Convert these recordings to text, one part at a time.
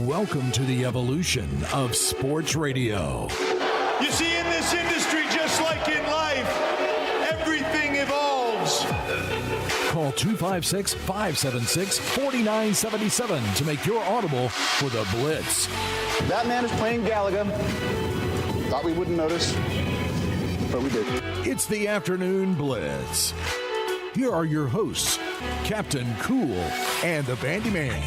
Welcome to the evolution of sports radio. You see, in this industry, just like in life, everything evolves. Call 256-576-4977 to make your audible for the Blitz. That man is playing Galaga. Thought we wouldn't notice, but we did. It's the Afternoon Blitz. Here are your hosts, Captain Cool and the Bandi Man.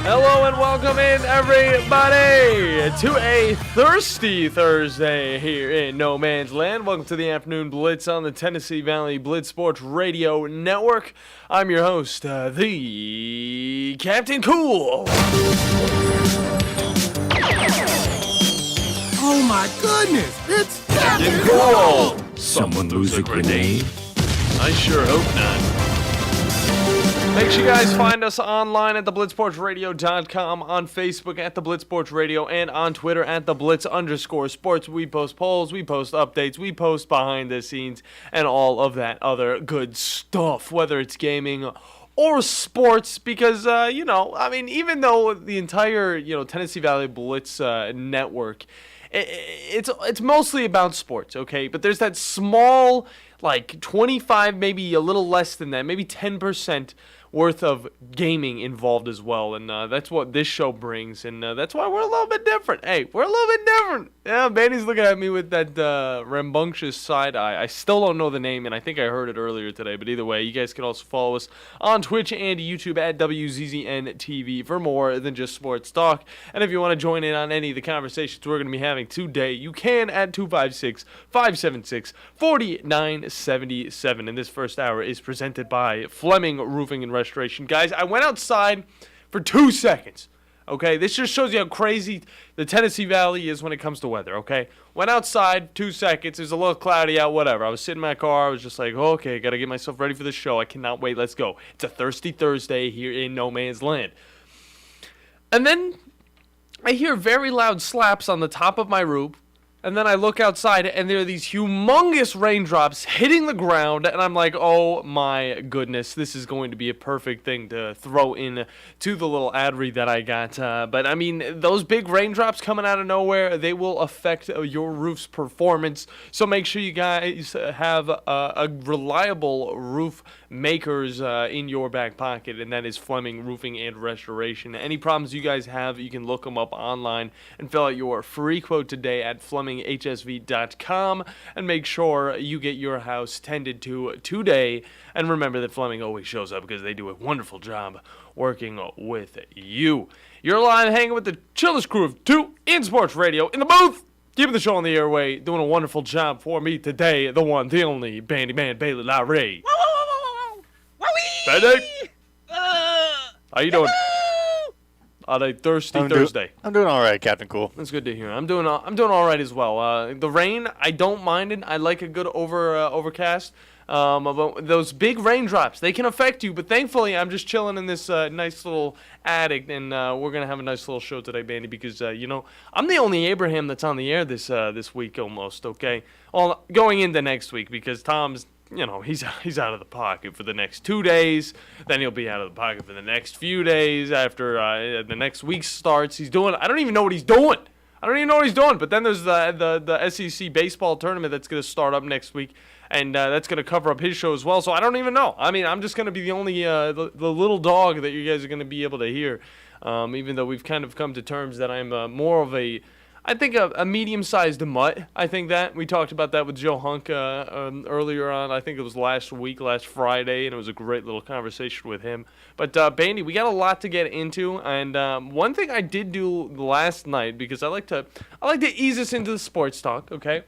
Hello and welcome in, everybody, to a thirsty Thursday here in No Man's Land. Welcome to the Afternoon Blitz on the Tennessee Valley Blitz Sports Radio Network. I'm your host, the Captain Cool. Oh my goodness, it's Captain Cool. Someone lose a grenade? I sure hope not. Make sure you guys find us online at theblitzsportsradio.com, on Facebook at The Blitz Sports Radio, and on Twitter at @TheBlitz_sports. We post polls, we post updates, we post behind the scenes, and all of that other good stuff, whether it's gaming or sports, because, even though the entire, Tennessee Valley Blitz network, it's mostly about sports, okay? But there's that small, 25, maybe a little less than that, maybe 10% worth of gaming involved as well, and that's what this show brings, and that's why we're a little bit different. Hey, we're a little bit different. Yeah, Bandy's looking at me with that rambunctious side eye. I still don't know the name, and I think I heard it earlier today, but either way, you guys can also follow us on Twitch and YouTube at WZZN TV for more than just sports talk, and if you want to join in on any of the conversations we're going to be having today, you can at 256-576-4977, and this first hour is presented by Fleming Roofing and Restoration. Guys, I went outside for 2 seconds, okay? This just shows you how crazy the Tennessee Valley is when it comes to weather, okay? Went outside, 2 seconds, it was a little cloudy out, whatever. I was sitting in my car, I was just like, okay, gotta get myself ready for the show. I cannot wait, let's go. It's a thirsty Thursday here in No Man's Land. And then I hear very loud slaps on the top of my roof. And then I look outside, and there are these humongous raindrops hitting the ground, and I'm like, oh my goodness, this is going to be a perfect thing to throw in to the little ad read that I got. But, I mean, those big raindrops coming out of nowhere, they will affect your roof's performance. So make sure you guys have a reliable roof makers in your back pocket, and that is Fleming Roofing and Restoration. Any problems you guys have, you can look them up online and fill out your free quote today at FlemingHSV.com, and make sure you get your house tended to today. And remember that Fleming always shows up because they do a wonderful job working with you. You're live hanging with the chillest crew of two in sports radio in the booth, keeping the show on the airway, doing a wonderful job for me today, the one, the only, Bandi Man Bailey Lowry. Bandi! How you doing on a thirsty Thursday? I'm doing all right, Captain Cool. That's good to hear. I'm doing all right as well. The rain, I don't mind it. I like a good overcast. But those big raindrops, they can affect you. But thankfully, I'm just chilling in this nice little attic, and we're gonna have a nice little show today, Bandi, because I'm the only Abraham that's on the air this week almost. Okay, well, going into next week, because Tom's, he's out of the pocket for the next 2 days. Then he'll be out of the pocket for the next few days after the next week starts. I don't even know what he's doing. But then there's the SEC baseball tournament that's going to start up next week, and that's going to cover up his show as well. So I don't even know. I mean, I'm just going to be the only the little dog that you guys are going to be able to hear, even though we've kind of come to terms that I'm more of a medium-sized mutt. I think that. We talked about that with Joe Hunk earlier on. I think it was last Friday, and it was a great little conversation with him. But, Bandi, we got a lot to get into, and one thing I did do last night, because I like to ease us into the sports talk, okay?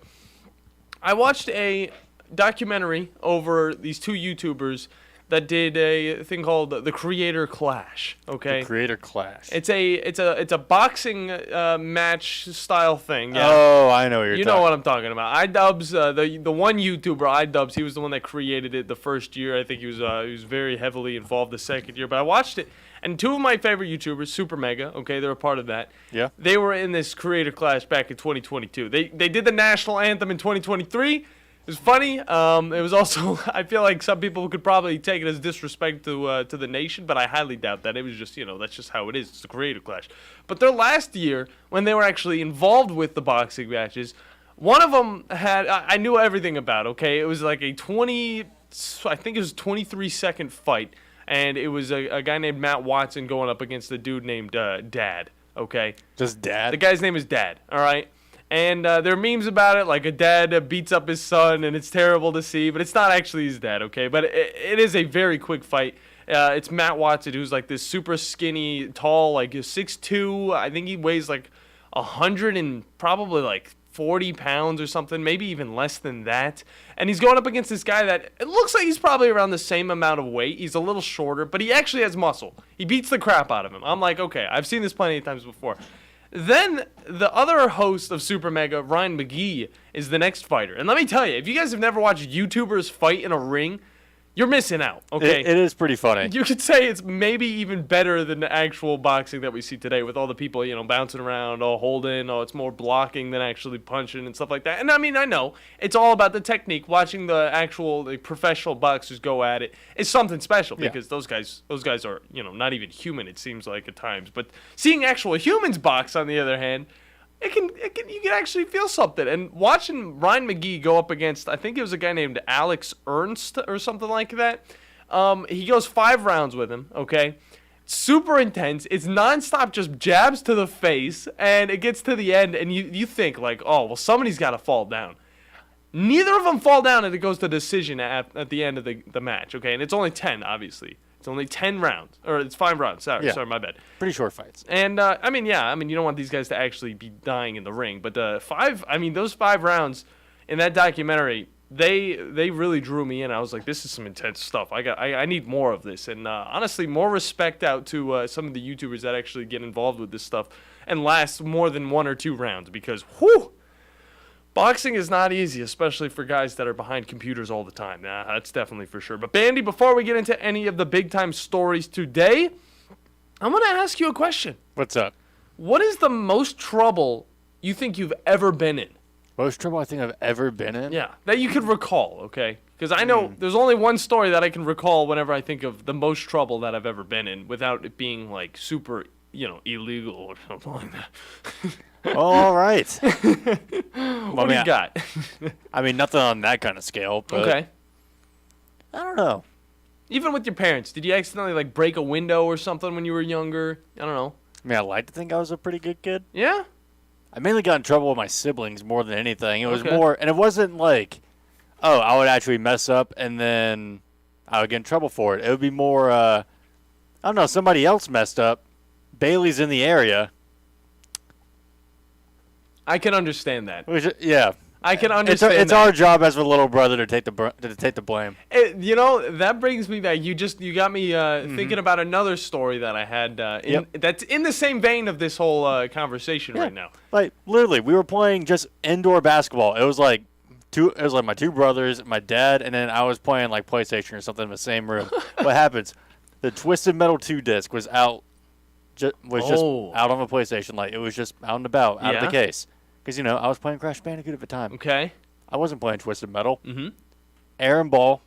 I watched a documentary over these two YouTubers that did a thing called the Creator Clash. Okay, The Creator Clash. It's a boxing match style thing. Yeah. Oh, I know what you're talking. You know what I'm talking about. iDubbbz, the one YouTuber, iDubbbz, he was the one that created it the first year. I think he was very heavily involved the second year. But I watched it, and two of my favorite YouTubers, Super Mega, okay, they're a part of that. Yeah. They were in this Creator Clash back in 2022. They did the national anthem in 2023. It was funny. It was also, I feel like some people could probably take it as disrespect to the nation, but I highly doubt that. It was just, that's just how it is. It's a creative clash. But their last year, when they were actually involved with the boxing matches, one of them had, I knew everything about, okay? It was like a 23-second fight, and it was a guy named Matt Watson going up against a dude named Dad, okay? Just Dad? The guy's name is Dad, all right? And there are memes about it, like a dad beats up his son, and it's terrible to see, but it's not actually his dad, okay? But it is a very quick fight. It's Matt Watson, who's like this super skinny, tall, like 6'2". I think he weighs like 100 and probably like 40 pounds or something, maybe even less than that. And he's going up against this guy that it looks like he's probably around the same amount of weight. He's a little shorter, but he actually has muscle. He beats the crap out of him. I'm like, okay, I've seen this plenty of times before. Then the other host of Super Mega, Ryan McGee, is the next fighter. And let me tell you, if you guys have never watched YouTubers fight in a ring, you're missing out, okay? It is pretty funny. You could say it's maybe even better than the actual boxing that we see today with all the people, bouncing around, holding, it's more blocking than actually punching and stuff like that. And I mean, I know it's all about the technique. Watching the professional boxers go at it is something special because those guys are, not even human, it seems like at times. But seeing actual humans box, on the other hand, you can actually feel something. And watching Ryan McGee go up against, I think it was a guy named Alex Ernst or something like that. He goes 5 rounds with him, okay? Super intense. It's nonstop, just jabs to the face, and it gets to the end, and you think like, oh, well, somebody's got to fall down. Neither of them fall down, and it goes to decision at the end of the match, okay? And it's only 10, obviously. It's only 10 rounds, or it's 5 rounds. Sorry, my bad. Pretty short fights. And you don't want these guys to actually be dying in the ring, but those 5 rounds in that documentary, they really drew me in. I was like, this is some intense stuff. I need more of this. And honestly, more respect out to some of the YouTubers that actually get involved with this stuff and last more than 1 or 2 rounds, because whew. Boxing is not easy, especially for guys that are behind computers all the time. That's definitely for sure. But Bandi, before we get into any of the big-time stories today, I'm going to ask you a question. What's up? What is the most trouble you think you've ever been in? Most trouble I think I've ever been in? Yeah, that you could recall, okay? Because I know there's only one story that I can recall whenever I think of the most trouble that I've ever been in without it being, like, super, illegal or something like that. All right. What do you got? I mean, nothing on that kind of scale, but Okay. I don't know. Even with your parents, did you accidentally, like, break a window or something when you were younger? I don't know. I mean, I like to think I was a pretty good kid. Yeah? I mainly got in trouble with my siblings more than anything. It was Okay. more, and it wasn't like, I would actually mess up and then I would get in trouble for it. It would be more, I don't know, somebody else messed up. Bailey's in the area. I can understand that. Yeah. I can understand It's that. our job as a little brother to take the blame. That brings me back. You got me thinking about another story that I had that's in the same vein of this whole conversation right now. Like, literally, we were playing just indoor basketball. It was like my 2 brothers, my dad, and then I was playing like PlayStation or something in the same room. What happens? The Twisted Metal 2 disc was out. Just out on the PlayStation. Like, it was just out and about, out of the case. Because, I was playing Crash Bandicoot at the time. Okay. I wasn't playing Twisted Metal. Mm-hmm. Aaron ball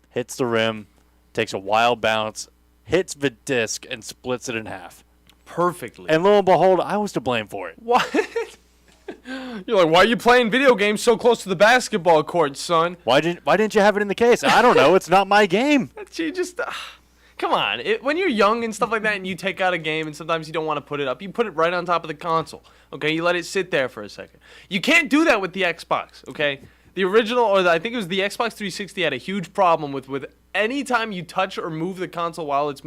hits the rim, takes a wild bounce, hits the disc, and splits it in half. Perfectly. And lo and behold, I was to blame for it. What? You're like, why are you playing video games so close to the basketball court, son? Why didn't you have it in the case? I don't know. It's not my game. You just... Come on. When you're young and stuff like that and you take out a game and sometimes you don't want to put it up, you put it right on top of the console. Okay? You let it sit there for a second. You can't do that with the Xbox. Okay? The original, I think it was the Xbox 360 had a huge problem with any time you touch or move the console while it's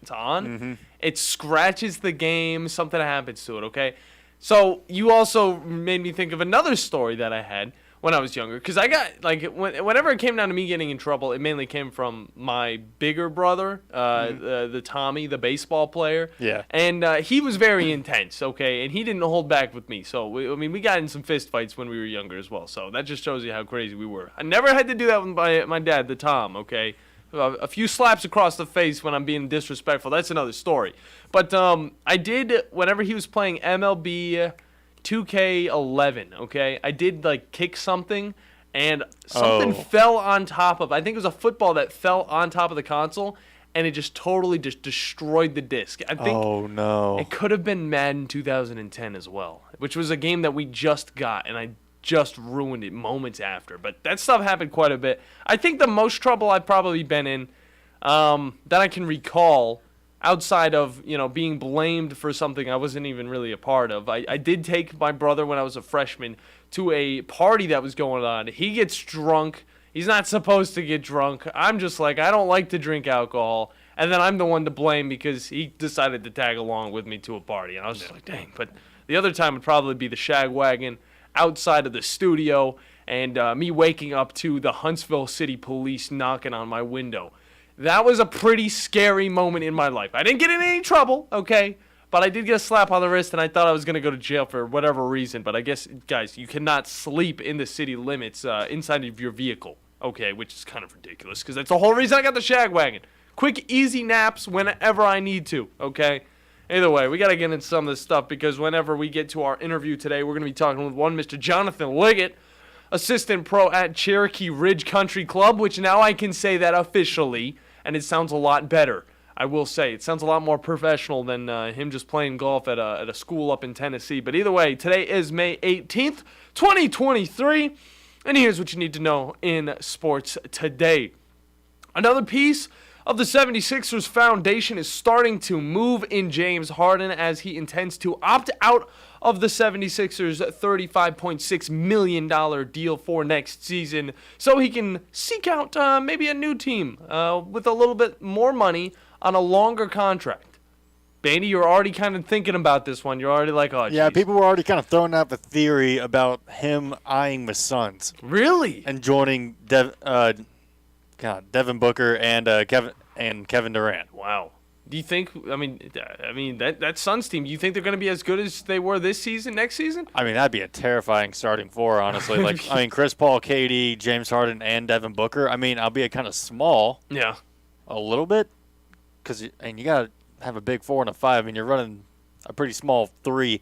on, it scratches the game, something happens to it, okay? So you also made me think of another story that I had when I was younger, because I got, whenever it came down to me getting in trouble, it mainly came from my bigger brother, the Tommy, the baseball player. Yeah. And he was very intense, okay, and he didn't hold back with me. So, we got in some fist fights when we were younger as well. So that just shows you how crazy we were. I never had to do that with my dad, the Tom, okay? A few slaps across the face when I'm being disrespectful. That's another story. But I did, whenever he was playing MLB 2K11, okay? I did, kick something, and something fell on top of. I think it was a football that fell on top of the console, and it just totally just destroyed the disc. I think it could have been Madden 2010 as well, which was a game that we just got, and I just ruined it moments after. But that stuff happened quite a bit. I think the most trouble I've probably been in that I can recall, outside of being blamed for something I wasn't even really a part of. I did take my brother when I was a freshman to a party that was going on. He gets drunk. He's not supposed to get drunk. I'm just like, I don't like to drink alcohol. And then I'm the one to blame because he decided to tag along with me to a party. And I was just like, dang. But the other time would probably be the shag wagon outside of the studio and me waking up to the Huntsville City Police knocking on my window. That was a pretty scary moment in my life. I didn't get in any trouble, okay? But I did get a slap on the wrist, and I thought I was going to go to jail for whatever reason. But I guess, guys, you cannot sleep in the city limits inside of your vehicle, okay? Which is kind of ridiculous, because that's the whole reason I got the shag wagon. Quick, easy naps whenever I need to, okay? Either way, we got to get into some of this stuff, because whenever we get to our interview today, we're going to be talking with one Mr. Jonathan Liggett, assistant pro at Cherokee Ridge Country Club, which now I can say that officially, and it sounds a lot better. I will say, it sounds a lot more professional than him just playing golf at a school up in Tennessee. But either way, today is May 18th, 2023, and here's what you need to know in sports today. Another piece of the 76ers foundation is starting to move in James Harden as he intends to opt out of the 76ers' $35.6 million deal for next season so he can seek out maybe a new team with a little bit more money on a longer contract. Bandi, you're already kind of thinking about this one. You're already like, oh, geez. Yeah, people were already kind of throwing out the theory about him eyeing the Suns. Really? And joining Devin Booker and Kevin Durant. Wow. Do you think, I mean that Suns team, do you think they're going to be as good as they were this season, next season? I mean, that'd be a terrifying starting four, honestly. Chris Paul, KD, James Harden, and Devin Booker. I mean, I'll be kind of small. Yeah. A little bit. Because you got to have a big 4 and a 5. I mean, you're running a pretty small 3.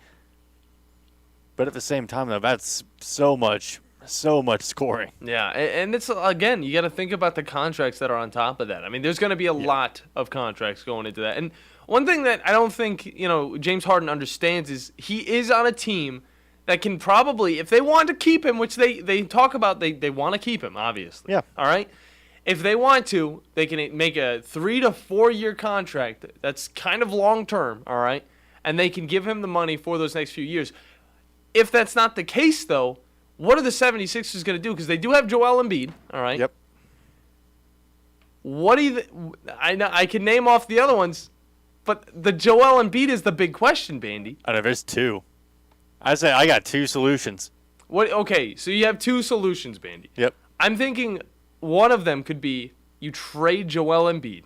But at the same time, though, that's so much scoring. Yeah, and it's, again, you got to think about the contracts that are on top of that. I mean, there's going to be a lot of contracts going into that. And one thing that I don't think, James Harden understands is he is on a team that can probably, if they want to keep him, which they talk about, they want to keep him, obviously. Yeah. All right? If they want to, they can make a 3 to 4 year contract that's kind of long term, all right? And they can give him the money for those next few years. If that's not the case, though, what are the 76ers going to do? Because they do have Joel Embiid, all right? Yep. What do you I can name off the other ones, but the Joel Embiid is the big question, Bandi. I know, there's 2. I say I got 2 solutions. What? Okay, so you have 2 solutions, Bandi. Yep. I'm thinking one of them could be you trade Joel Embiid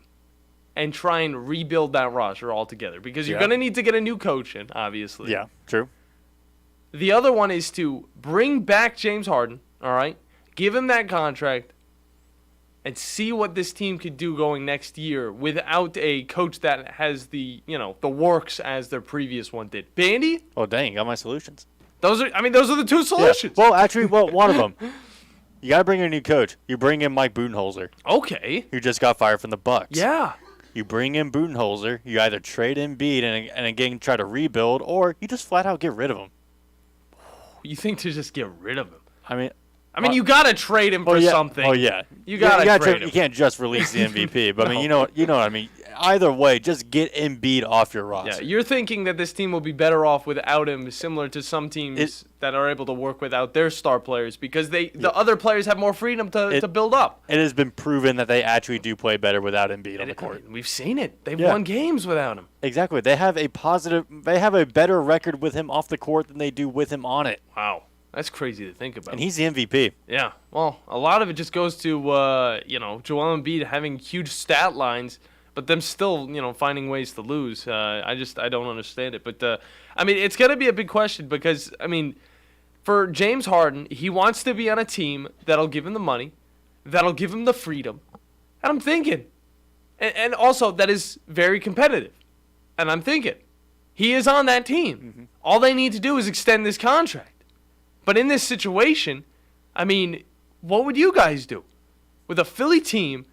and try and rebuild that roster altogether because you're going to need to get a new coach in, obviously. Yeah, true. The other one is to bring back James Harden, all right? Give him that contract and see what this team could do going next year without a coach that has the works as their previous one did. Bandi? Oh, dang, you got my solutions. Those are the 2 solutions. Yeah. Well, actually, one of them. You got to bring in a new coach. You bring in Mike Budenholzer. Okay. Who just got fired from the Bucks. Yeah. You bring in Budenholzer. You either trade Embiid and again try to rebuild, or you just flat out get rid of him. You think to just get rid of him? I mean, you got to trade him for something. Oh, yeah. You got to trade him. You can't just release the MVP. But, I mean, you know what I mean. Either way, just get Embiid off your roster. Yeah, you're thinking that this team will be better off without him, similar to some teams that are able to work without their star players because the other players have more freedom to build up. It has been proven that they actually do play better without Embiid on the court. We've seen it. They've won games without him. Exactly. They have a better record with him off the court than they do with him on it. Wow. That's crazy to think about. And he's the MVP. Yeah. Well, a lot of it just goes to, Joel Embiid having huge stat lines, but them still, finding ways to lose. I don't understand it. But, it's going to be a big question because, for James Harden, he wants to be on a team that'll give him the money, that'll give him the freedom. And I'm thinking, and also that is very competitive. And I'm thinking, he is on that team. Mm-hmm. All they need to do is extend this contract. But in this situation, what would you guys do with a Philly team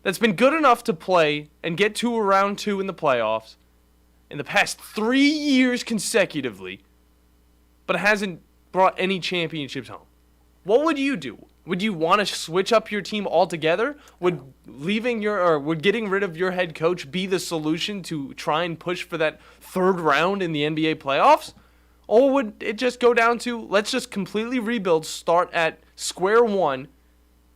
that's been good enough to play and get to round 2 in the playoffs in the past 3 years consecutively, but hasn't brought any championships home? What would you do? Would you want to switch up your team altogether? Would getting rid of your head coach be the solution to try and push for that 3rd round in the NBA playoffs? Or would it just go down to, let's just completely rebuild, start at square one,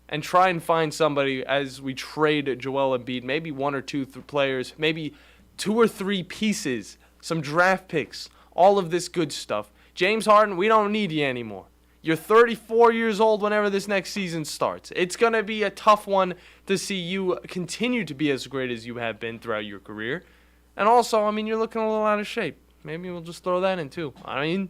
and try and find somebody as we trade Joel Embiid, maybe 1 or 2 players, maybe 2 or 3 pieces, some draft picks, all of this good stuff. James Harden, we don't need you anymore. You're 34 years old whenever this next season starts. It's going to be a tough one to see you continue to be as great as you have been throughout your career. And also, I mean, you're looking a little out of shape. Maybe we'll just throw that in too. I mean,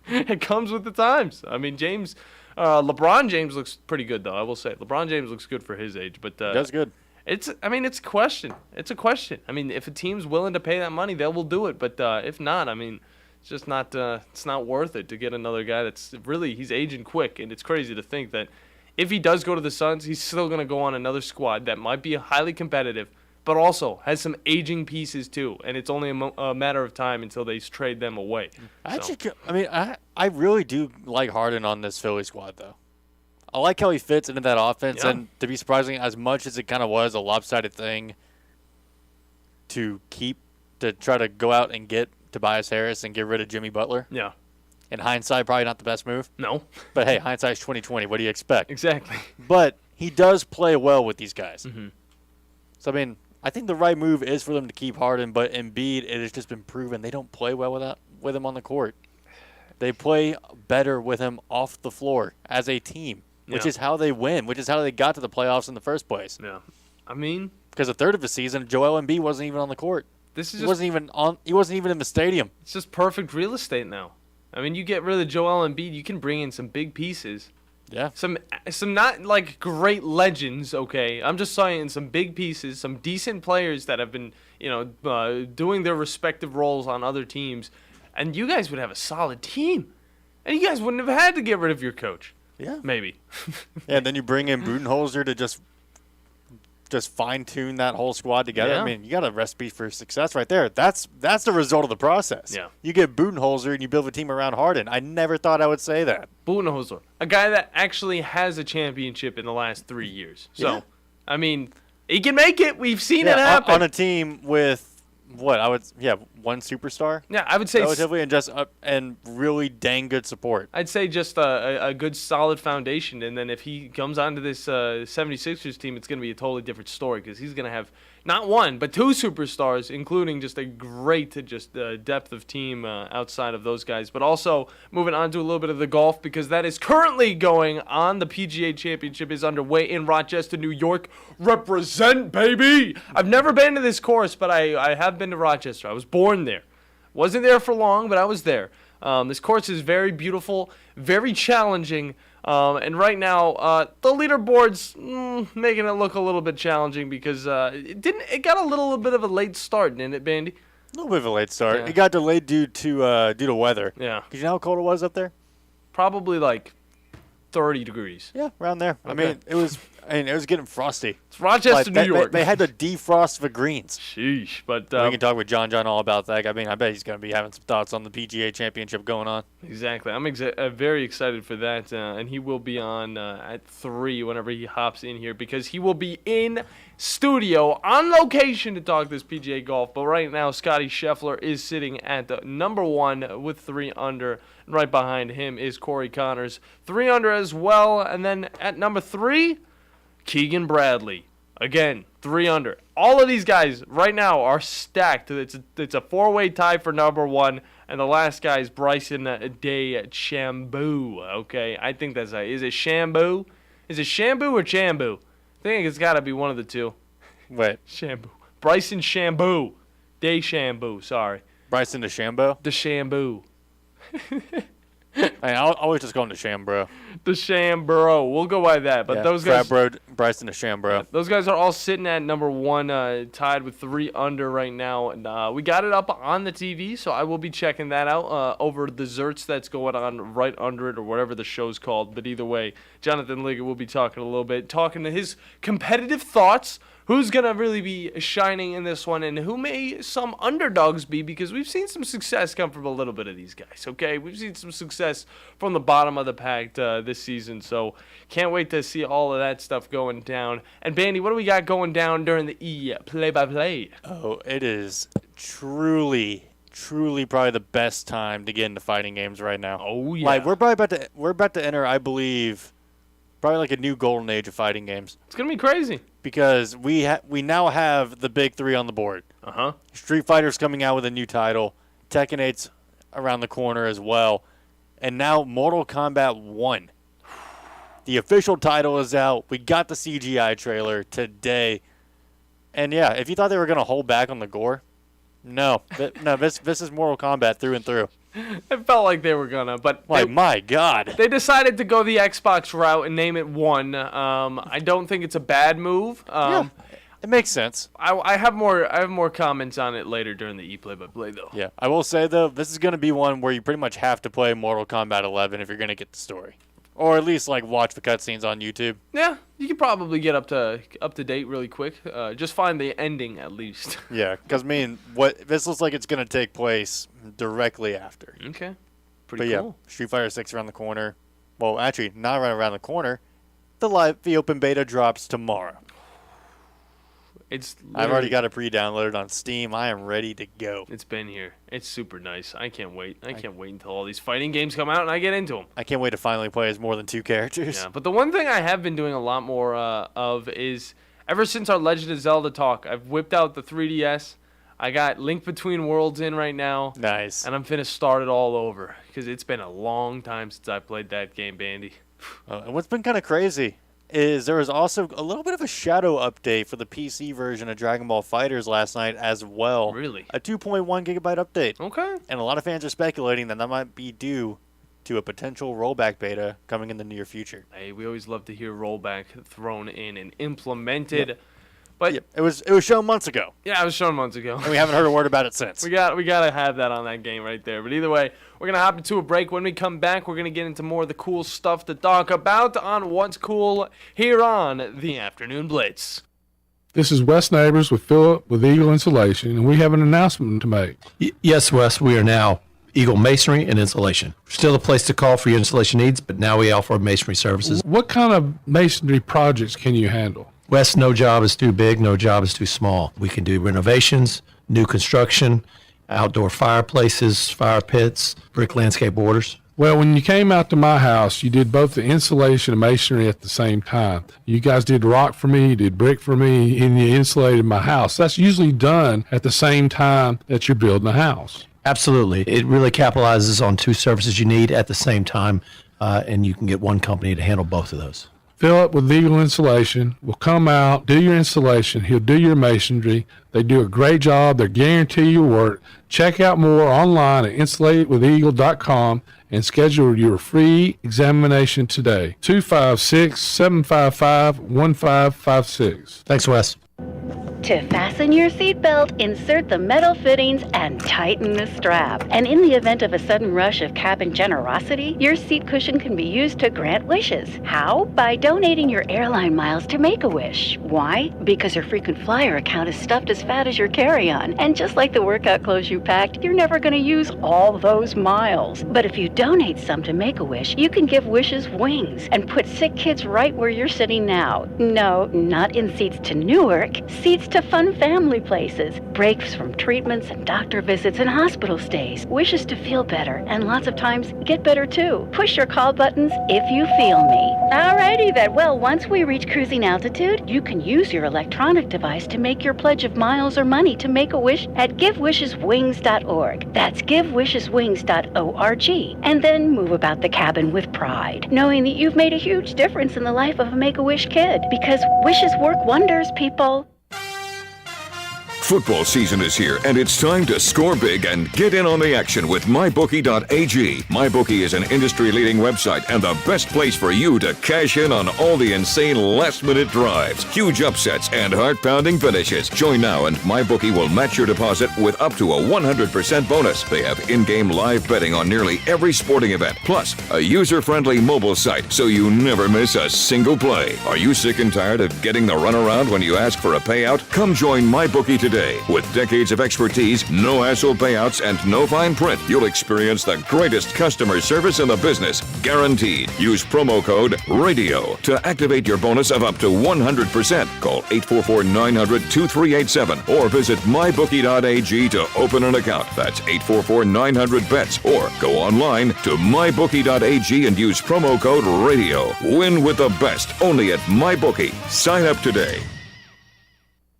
it comes with the times. I mean, LeBron James looks pretty good, though, I will say. LeBron James looks good for his age. But That's good. It's a question. It's a question. I mean, if a team's willing to pay that money, they will do it. But if not, I mean, it's just not it's not worth it to get another guy that's really, he's aging quick. And it's crazy to think that if he does go to the Suns, he's still going to go on another squad that might be highly competitive, but also has some aging pieces too. And it's only a matter of time until they trade them away. I really do like Harden on this Philly squad, though. I like how he fits into that offense, and to be surprising, as much as it kind of was a lopsided thing to try to go out and get Tobias Harris and get rid of Jimmy Butler. Yeah. In hindsight, probably not the best move. No. But hey, hindsight's 20/20. What do you expect? Exactly. But he does play well with these guys. Mm-hmm. So I mean, I think the right move is for them to keep Harden, but Embiid, it has just been proven they don't play well with him on the court. They play better with him off the floor as a team, which is how they win, which is how they got to the playoffs in the first place. Yeah. I mean, because a third of the season, Joel Embiid wasn't even on the court. He wasn't even in the stadium. It's just perfect real estate now. I mean, you get rid of Joel Embiid, you can bring in some big pieces. Yeah. Some not like great legends, okay? I'm just saying some big pieces, some decent players that have been, doing their respective roles on other teams, and you guys would have a solid team. And you guys wouldn't have had to get rid of your coach. Yeah. Maybe. Yeah, and then you bring in Budenholzer to just fine-tune that whole squad together. Yeah. I mean, you got a recipe for success right there. That's the result of the process. Yeah. You get Budenholzer and you build a team around Harden. I never thought I would say that. Budenholzer, a guy that actually has a championship in the last 3 years. So, Yeah. I mean, he can make it. We've seen it happen. On a team with one superstar. Yeah, I would say relatively, and really dang good support. I'd say just a good solid foundation, and then if he comes onto this 76ers team, it's going to be a totally different story because he's going to have not one, but 2 superstars, including just a great depth of team outside of those guys. But also moving on to a little bit of the golf because that is currently going on. The PGA Championship is underway in Rochester, New York. Represent, baby! I've never been to this course, but I have been to Rochester. I was born there. Wasn't there for long, but I was there. This course is very beautiful, very challenging, and right now the leaderboard's making it look a little bit challenging because it got a little bit of a late start, didn't it, Bandy? A little bit of a late start. Yeah. It got delayed due to weather. Yeah. Because you know how cold it was up there? Probably like 30 degrees. Yeah, around there. Okay. I mean, it was getting frosty. It's Rochester, New York. They had to defrost the greens. Sheesh. But We can talk with John all about that. I mean, I bet he's going to be having some thoughts on the PGA Championship going on. Exactly. I'm very excited for that, and he will be on at 3 whenever he hops in here because he will be in studio on location to talk this PGA golf. But right now, Scotty Scheffler is sitting at number 1 with 3 under. Right behind him is Corey Connors, 3 under as well. And then at number 3, Keegan Bradley. Again, 3 under. All of these guys right now are stacked. It's a 4-way tie for number 1. And the last guy is Bryson DeChambeau. Okay, I think that's is it Shambu? Is it Shambu or Chambu? I think it's got to be one of the two. Wait. Shambu. Bryson Shambu. DeChambeau, sorry. Bryson DeChambeau? DeChambeau. I always just call him the Shambro. The Shambro. We'll go by that. But those guys, Bryson the Shambro. Those guys are all sitting at number 1, tied with 3 under right now. And we got it up on the TV, so I will be checking that out over the Zerts that's going on right under it or whatever the show's called. But either way, Jonathan Liggett will be talking a little bit, talking to his competitive thoughts. Who's going to really be shining in this one, and who may some underdogs be, because we've seen some success come from a little bit of these guys, okay? We've seen some success from the bottom of the pack this season, so can't wait to see all of that stuff going down. And, Bandi, what do we got going down during the play-by-play? Oh, it is truly probably the best time to get into fighting games right now. Oh, yeah. Like, we're about to enter, I believe, probably like a new golden age of fighting games. It's going to be crazy. Because we now have the big 3 on the board. Uh-huh. Street Fighter's coming out with a new title. Tekken 8's around the corner as well. And now Mortal Kombat 1. The official title is out. We got the CGI trailer today. And yeah, if you thought they were going to hold back on the gore, no. This is Mortal Kombat through and through. It felt like they were gonna, but my God, they decided to go the Xbox route and name it 1. I don't think it's a bad move. Yeah, it makes sense. I have more comments on it later during the play-by-play though. Yeah, I will say though, this is gonna be one where you pretty much have to play Mortal Kombat 11 if you're gonna get the story, or at least like watch the cutscenes on YouTube. Yeah, you can probably get up to date really quick. Just find the ending at least. Yeah, because what this looks like it's gonna take place directly after. Okay, pretty cool. cool. Yeah, Street Fighter 6 around the corner. Well, actually, not right around the corner. The open beta drops tomorrow. I've already got it pre-downloaded on Steam. I am ready to go. It's been here. It's super nice. I can't wait. I can't wait until all these fighting games come out and I get into them. I can't wait to finally play as more than 2 characters. Yeah, but the one thing I have been doing a lot more of is ever since our Legend of Zelda talk, I've whipped out the 3DS. I got Link Between Worlds in right now. Nice. And I'm finna start it all over because it's been a long time since I played that game, Bandi. And what's been kind of crazy is there was also a little bit of a shadow update for the PC version of Dragon Ball FighterZ last night as well. Really? A 2.1 gigabyte update. Okay. And a lot of fans are speculating that might be due to a potential rollback beta coming in the near future. Hey, we always love to hear rollback thrown in and implemented. Yep. But yeah, it was shown months ago. Yeah, it was shown months ago. And we haven't heard a word about it since. we gotta have that on that game right there. But either way, we're gonna hop into a break. When we come back, we're gonna get into more of the cool stuff to talk about on What's Cool here on the Afternoon Blitz. This is Wes Neighbors with Philip with Eagle Insulation, and we have an announcement to make. Yes, Wes, we are now Eagle Masonry and Insulation. Still a place to call for your installation needs, but now we offer masonry services. What kind of masonry projects can you handle? Wes, no job is too big, no job is too small. We can do renovations, new construction, outdoor fireplaces, fire pits, brick landscape borders. Well, when you came out to my house, you did both the insulation and masonry at the same time. You guys did rock for me, you did brick for me, and you insulated my house. That's usually done at the same time that you're building a house. Absolutely. It really capitalizes on 2 services you need at the same time, and you can get one company to handle both of those. Philip with Eagle Insulation will come out, do your installation. He'll do your masonry. They do a great job. They guarantee your work. Check out more online at insulatedwitheagle.com and schedule your free examination today. 256-755-1556. Thanks, Wes. To fasten your seatbelt, insert the metal fittings and tighten the strap. And in the event of a sudden rush of cabin generosity, your seat cushion can be used to grant wishes. How? By donating your airline miles to Make-A-Wish. Why? Because your frequent flyer account is stuffed as fat as your carry-on. And just like the workout clothes you packed, you're never going to use all those miles. But if you donate some to Make-A-Wish, you can give wishes wings and put sick kids right where you're sitting now. No, not in seats to Newark. Seats to fun family places, breaks from treatments and doctor visits and hospital stays, wishes to feel better, and lots of times get better too. Push your call buttons if you feel me. Alrighty then. Well, once we reach cruising altitude, you can use your electronic device to make your pledge of miles or money to Make-A-Wish at givewisheswings.org. That's givewisheswings.org. And then move about the cabin with pride, knowing that you've made a huge difference in the life of a Make-A-Wish kid. Because wishes work wonders, people. Football season is here, and it's time to score big and get in on the action with MyBookie.ag. MyBookie is an industry-leading website and the best place for you to cash in on all the insane last-minute drives, huge upsets, and heart-pounding finishes. Join now, and MyBookie will match your deposit with up to a 100% bonus. They have in-game live betting on nearly every sporting event, plus a user-friendly mobile site so you never miss a single play. Are you sick and tired of getting the runaround when you ask for a payout? Come join MyBookie today. With decades of expertise, no hassle payouts, and no fine print, you'll experience the greatest customer service in the business, guaranteed. Use promo code RADIO to activate your bonus of up to 100%. Call 844-900-2387 or visit mybookie.ag to open an account. That's 844-900-BETS, or go online to mybookie.ag and use promo code RADIO. Win with the best, only at MyBookie. Sign up today.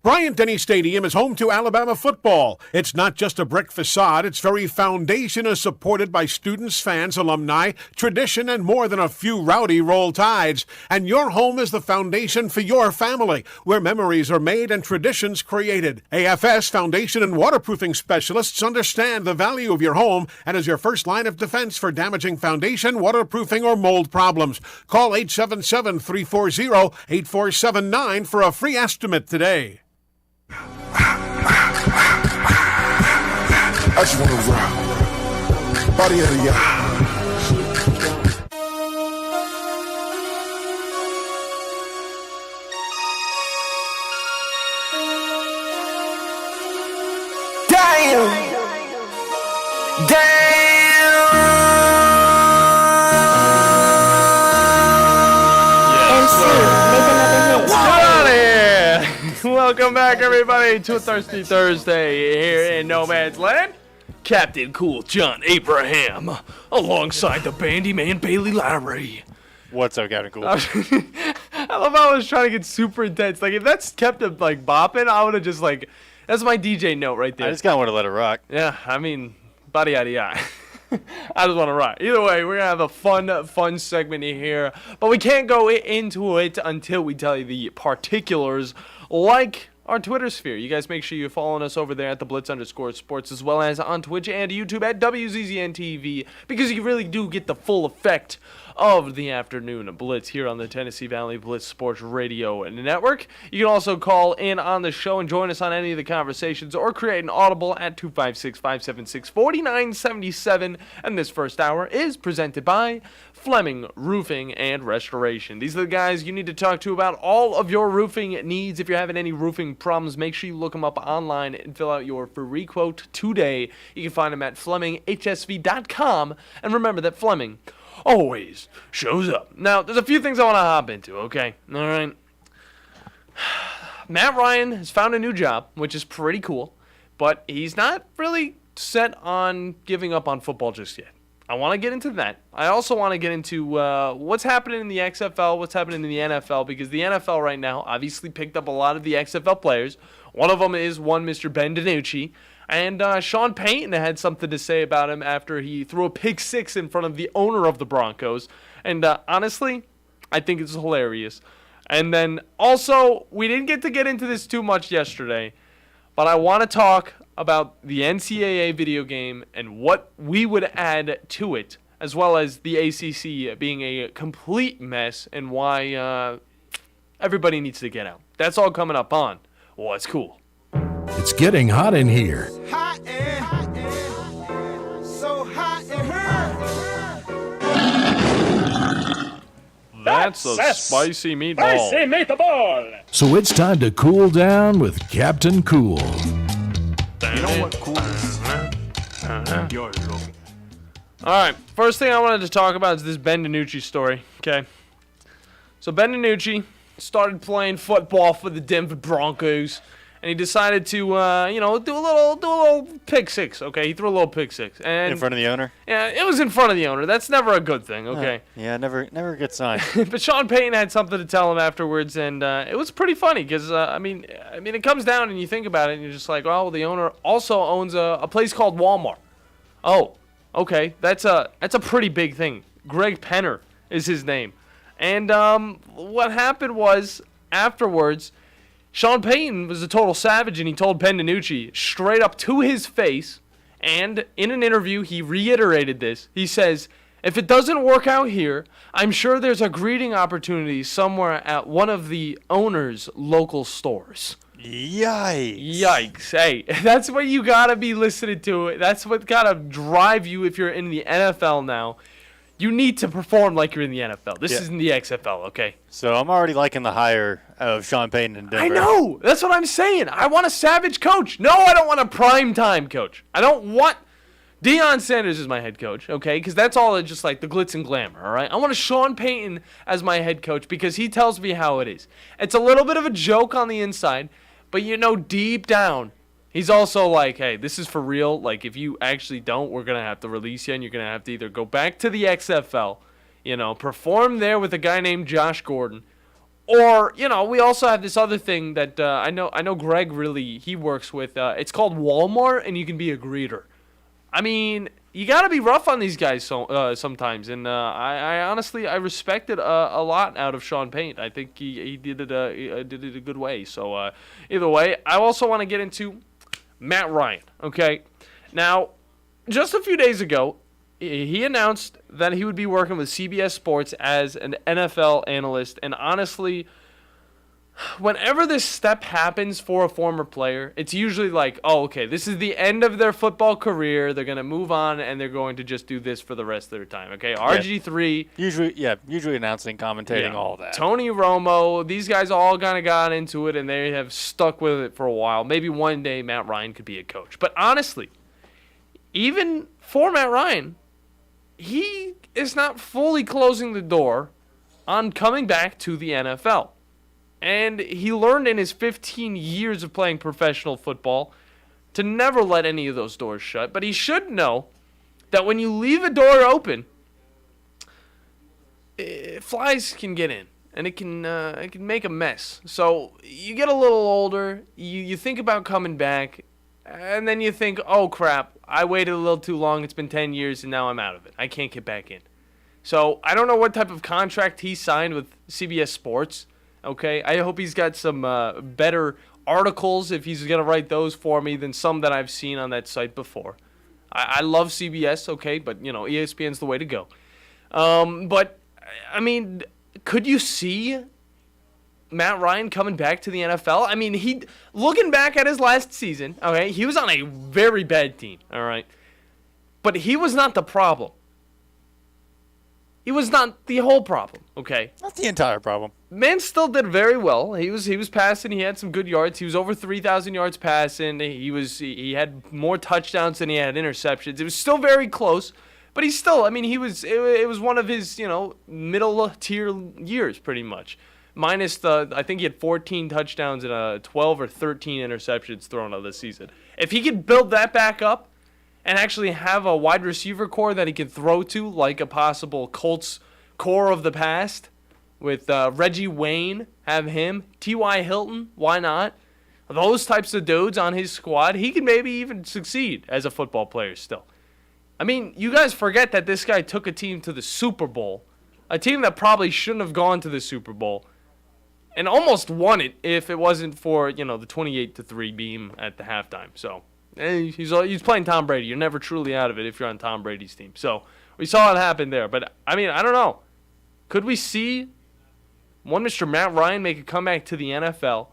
Bryant-Denny Stadium is home to Alabama football. It's not just a brick facade. Its very foundation is supported by students, fans, alumni, tradition, and more than a few rowdy Roll Tides. And your home is the foundation for your family, where memories are made and traditions created. AFS Foundation and Waterproofing Specialists understand the value of your home and is your first line of defense for damaging foundation, waterproofing, or mold problems. Call 877-340-8479 for a free estimate today. I just wanna rock. Body of the y'all. Damn. Welcome back, everybody, to a Thirsty Thursday here in No Man's Land. Captain Cool John Abraham, alongside the Bandi man Bailey Lowry. What's up, Captain Cool? I love how I was trying to get super intense. Like, if that's kept it like bopping, I would have just like, that's my DJ note right there. I just kind of want to let it rock. Yeah, I mean, body yada yada. I just want to rock. Either way, we're gonna have a fun segment here, but we can't go into it until we tell you the particulars, like our Twitter sphere. You guys make sure you're following us over there at the Blitz_sports, as well as on Twitch and YouTube at WZZN TV, because you really do get the full effect of the afternoon Blitz here on the Tennessee Valley Blitz Sports Radio Network. You can also call in on the show and join us on any of the conversations, or create an audible at 256-576-4977. And this first hour is presented by Fleming Roofing and Restoration. These are the guys you need to talk to about all of your roofing needs. If you're having any roofing problems, make sure you look them up online and fill out your free quote today. You can find them at FlemingHSV.com. And remember that Fleming always shows up. Now, there's a few things I want to hop into, okay? All right. Matt Ryan has found a new job, which is pretty cool, but he's not really set on giving up on football just yet. I want to get into that. I also want to get into what's happening in the XFL, what's happening in the NFL, because the NFL right now obviously picked up a lot of the XFL players. One of them is Mr. Ben DiNucci. And Sean Payton had something to say about him after he threw a pick six in front of the owner of the Broncos. And honestly, I think it's hilarious. And then also, we didn't get into this too much yesterday, but I want to talk about the NCAA video game and what we would add to it, as well as the ACC being a complete mess and why everybody needs to get out. That's all coming up on What's Cool. It's getting hot in here. Hot and so hot in here. That's a spicy meatball. Spicy meatball. So it's time to cool down with Captain Cool. You know what cool is? You're looking. All right, first thing I wanted to talk about is this Ben DiNucci story, okay? So Ben DiNucci started playing football for the Denver Broncos, and he decided to, do a little pick six, okay? He threw a little pick six. And in front of the owner? Yeah, it was in front of the owner. That's never a good thing, okay? Yeah, never a good sign. But Sean Payton had something to tell him afterwards, and it was pretty funny because, I mean, it comes down and you think about it, and you're just like, well, the owner also owns a place called Walmart. Oh, okay, that's a pretty big thing. Greg Penner is his name. And what happened was, afterwards, Sean Payton was a total savage, and he told Penn DiNucci straight up to his face, and in an interview, he reiterated this. He says, if it doesn't work out here, I'm sure there's a greeting opportunity somewhere at one of the owner's local stores. Yikes. Hey, that's what you got to be listening to. That's what got to drive you if you're in the NFL now. You need to perform like you're in the NFL. This isn't the XFL, okay? So I'm already liking the hire of Sean Payton in Denver. I know. That's what I'm saying. I want a savage coach. No, I don't want a primetime coach. I don't want... Deion Sanders is my head coach, okay? Because that's all just like the glitz and glamour, all right? I want a Sean Payton as my head coach because he tells me how it is. It's a little bit of a joke on the inside, but deep down, he's also like, hey, this is for real. Like, if you actually don't, we're going to have to release you, and you're going to have to either go back to the XFL, perform there with a guy named Josh Gordon, or, we also have this other thing that I know Greg really, he works with. It's called Walmart, and you can be a greeter. I mean, you got to be rough on these guys sometimes, and I honestly respected a lot out of Sean Payton. I think he did it a good way. So either way, I also want to get into Matt Ryan. Okay, now just a few days ago, he announced that he would be working with CBS Sports as an NFL analyst, and honestly, whenever this step happens for a former player, it's usually like, oh, okay, this is the end of their football career. They're going to move on, and they're going to just do this for the rest of their time, okay? RG3. Usually announcing, commentating, all that. Tony Romo, these guys all kind of got into it, and they have stuck with it for a while. Maybe one day Matt Ryan could be a coach. But honestly, even for Matt Ryan, he is not fully closing the door on coming back to the NFL. And he learned in his 15 years of playing professional football to never let any of those doors shut. But he should know that when you leave a door open, flies can get in, and it can make a mess. So you get a little older, you think about coming back, and then you think, oh crap, I waited a little too long. It's been 10 years, and now I'm out of it. I can't get back in. So I don't know what type of contract he signed with CBS Sports. Okay, I hope he's got some better articles, if he's going to write those for me, than some that I've seen on that site before. I love CBS, okay, but, ESPN's the way to go. But, I mean, could you see Matt Ryan coming back to the NFL? I mean, looking back at his last season, okay, he was on a very bad team, all right? But he was not the problem. He was not the whole problem, okay? Not the entire problem. Man still did very well. He was passing. He had some good yards. He was over 3,000 yards passing. He had more touchdowns than he had interceptions. It was still very close, but he still. I mean, it was one of his middle tier years pretty much. Minus I think he had 14 touchdowns and 12 or 13 interceptions thrown out this season. If he could build that back up and actually have a wide receiver core that he can throw to, like a possible Colts core of the past, with Reggie Wayne, have him, T.Y. Hilton, why not? Those types of dudes on his squad, he could maybe even succeed as a football player still. I mean, you guys forget that this guy took a team to the Super Bowl, a team that probably shouldn't have gone to the Super Bowl, and almost won it if it wasn't for, the 28-3 beam at the halftime. So he's playing Tom Brady. You're never truly out of it if you're on Tom Brady's team. So we saw it happen there. But, I mean, I don't know. Could we see one Mr. Matt Ryan make a comeback to the NFL?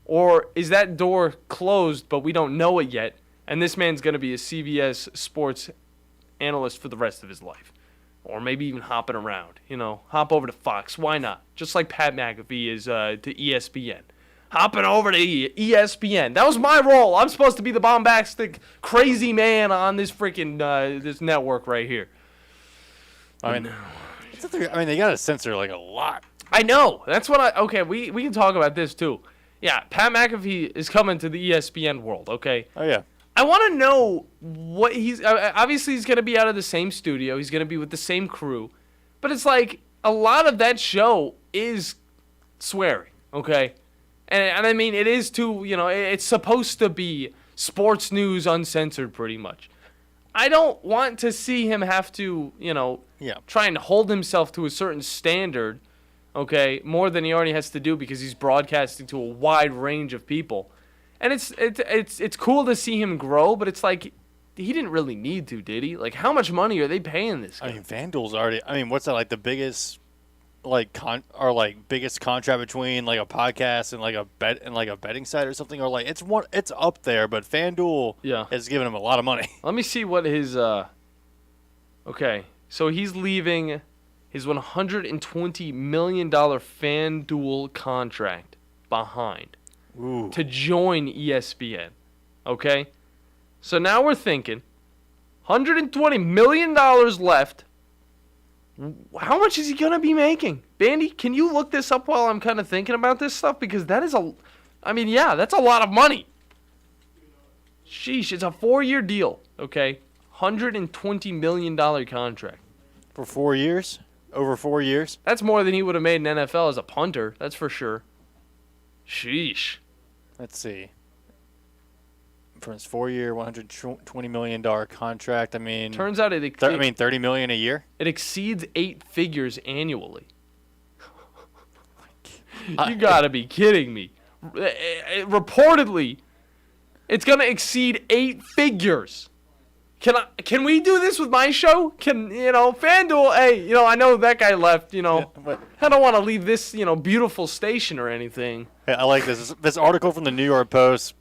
Or is that door closed, but we don't know it yet, and this man's going to be a CBS Sports analyst for the rest of his life? Or maybe even hopping around, hop over to Fox. Why not? Just like Pat McAfee is to ESPN. Hopping over to ESPN. That was my role. I'm supposed to be the bombastic, crazy man on this freaking this network right here. I mean, they got to censor like a lot. I know. That's what okay, we can talk about this too. Yeah, Pat McAfee is coming to the ESPN world, okay? Oh, yeah. I want to know what obviously he's going to be out of the same studio. He's going to be with the same crew. But it's like a lot of that show is swearing, okay? And I mean, it is too, it's supposed to be sports news uncensored pretty much. I don't want to see him have to, try and hold himself to a certain standard, okay, more than he already has to do because he's broadcasting to a wide range of people. And it's cool to see him grow, but it's like he didn't really need to, did he? Like, how much money are they paying this guy? I mean, FanDuel's already. I mean, what's that like? The biggest, biggest contract between like a podcast and like a betting site or something, or like it's up there. But FanDuel is giving him a lot of money. Let me see what his. Okay, so he's leaving his $120 million FanDuel contract behind to join ESPN. Okay. So now we're thinking, $120 million left. How much is he going to be making? Bandi, can you look this up while I'm kind of thinking about this stuff? Because that is that's a lot of money. Sheesh, it's a 4-year deal, okay? $120 million contract. For 4 years? Over 4 years? That's more than he would have made in NFL as a punter, that's for sure. Sheesh. Let's see. For his 4-year, $120 million contract. I mean, turns out $30 million a year. It exceeds 8 figures annually. You gotta be kidding me! Reportedly, it's gonna exceed 8 figures. Can we do this with my show? FanDuel? Hey, I know that guy left. I don't want to leave this beautiful station or anything. Hey, I like this. This article from the New York Post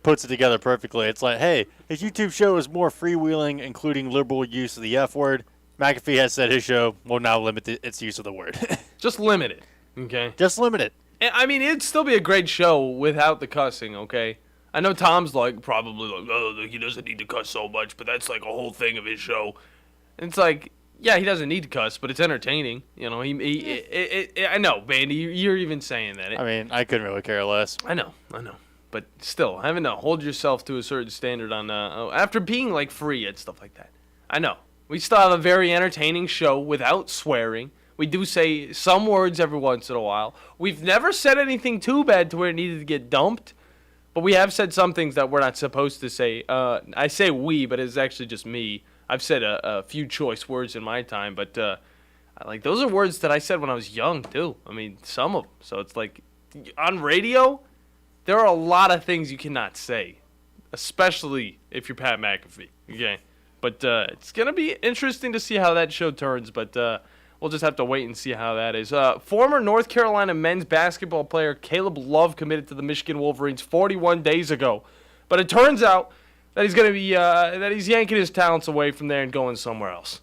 puts it together perfectly. It's like, hey, his YouTube show is more freewheeling, including liberal use of the F word. McAfee has said his show will now limit its use of the word. Just limit it, okay? Just limit it. I mean, it'd still be a great show without the cussing, okay? I know Tom's probably oh, he doesn't need to cuss so much, but that's like a whole thing of his show. And it's like, yeah, he doesn't need to cuss, but it's entertaining. I know, Bandi, you're even saying that. I mean, I couldn't really care less. I know. But still, having to hold yourself to a certain standard on after being free and stuff like that. I know. We still have a very entertaining show without swearing. We do say some words every once in a while. We've never said anything too bad to where it needed to get dumped, but we have said some things that we're not supposed to say. I say we, but it's actually just me. I've said a few choice words in my time, but those are words that I said when I was young too. I mean, some of them. So it's like on radio, there are a lot of things you cannot say, especially if you're Pat McAfee. Okay, but it's gonna be interesting to see how that show turns. But we'll just have to wait and see how that is. Former North Carolina men's basketball player Caleb Love committed to the Michigan Wolverines 41 days ago, but it turns out that he's gonna be that he's yanking his talents away from there and going somewhere else.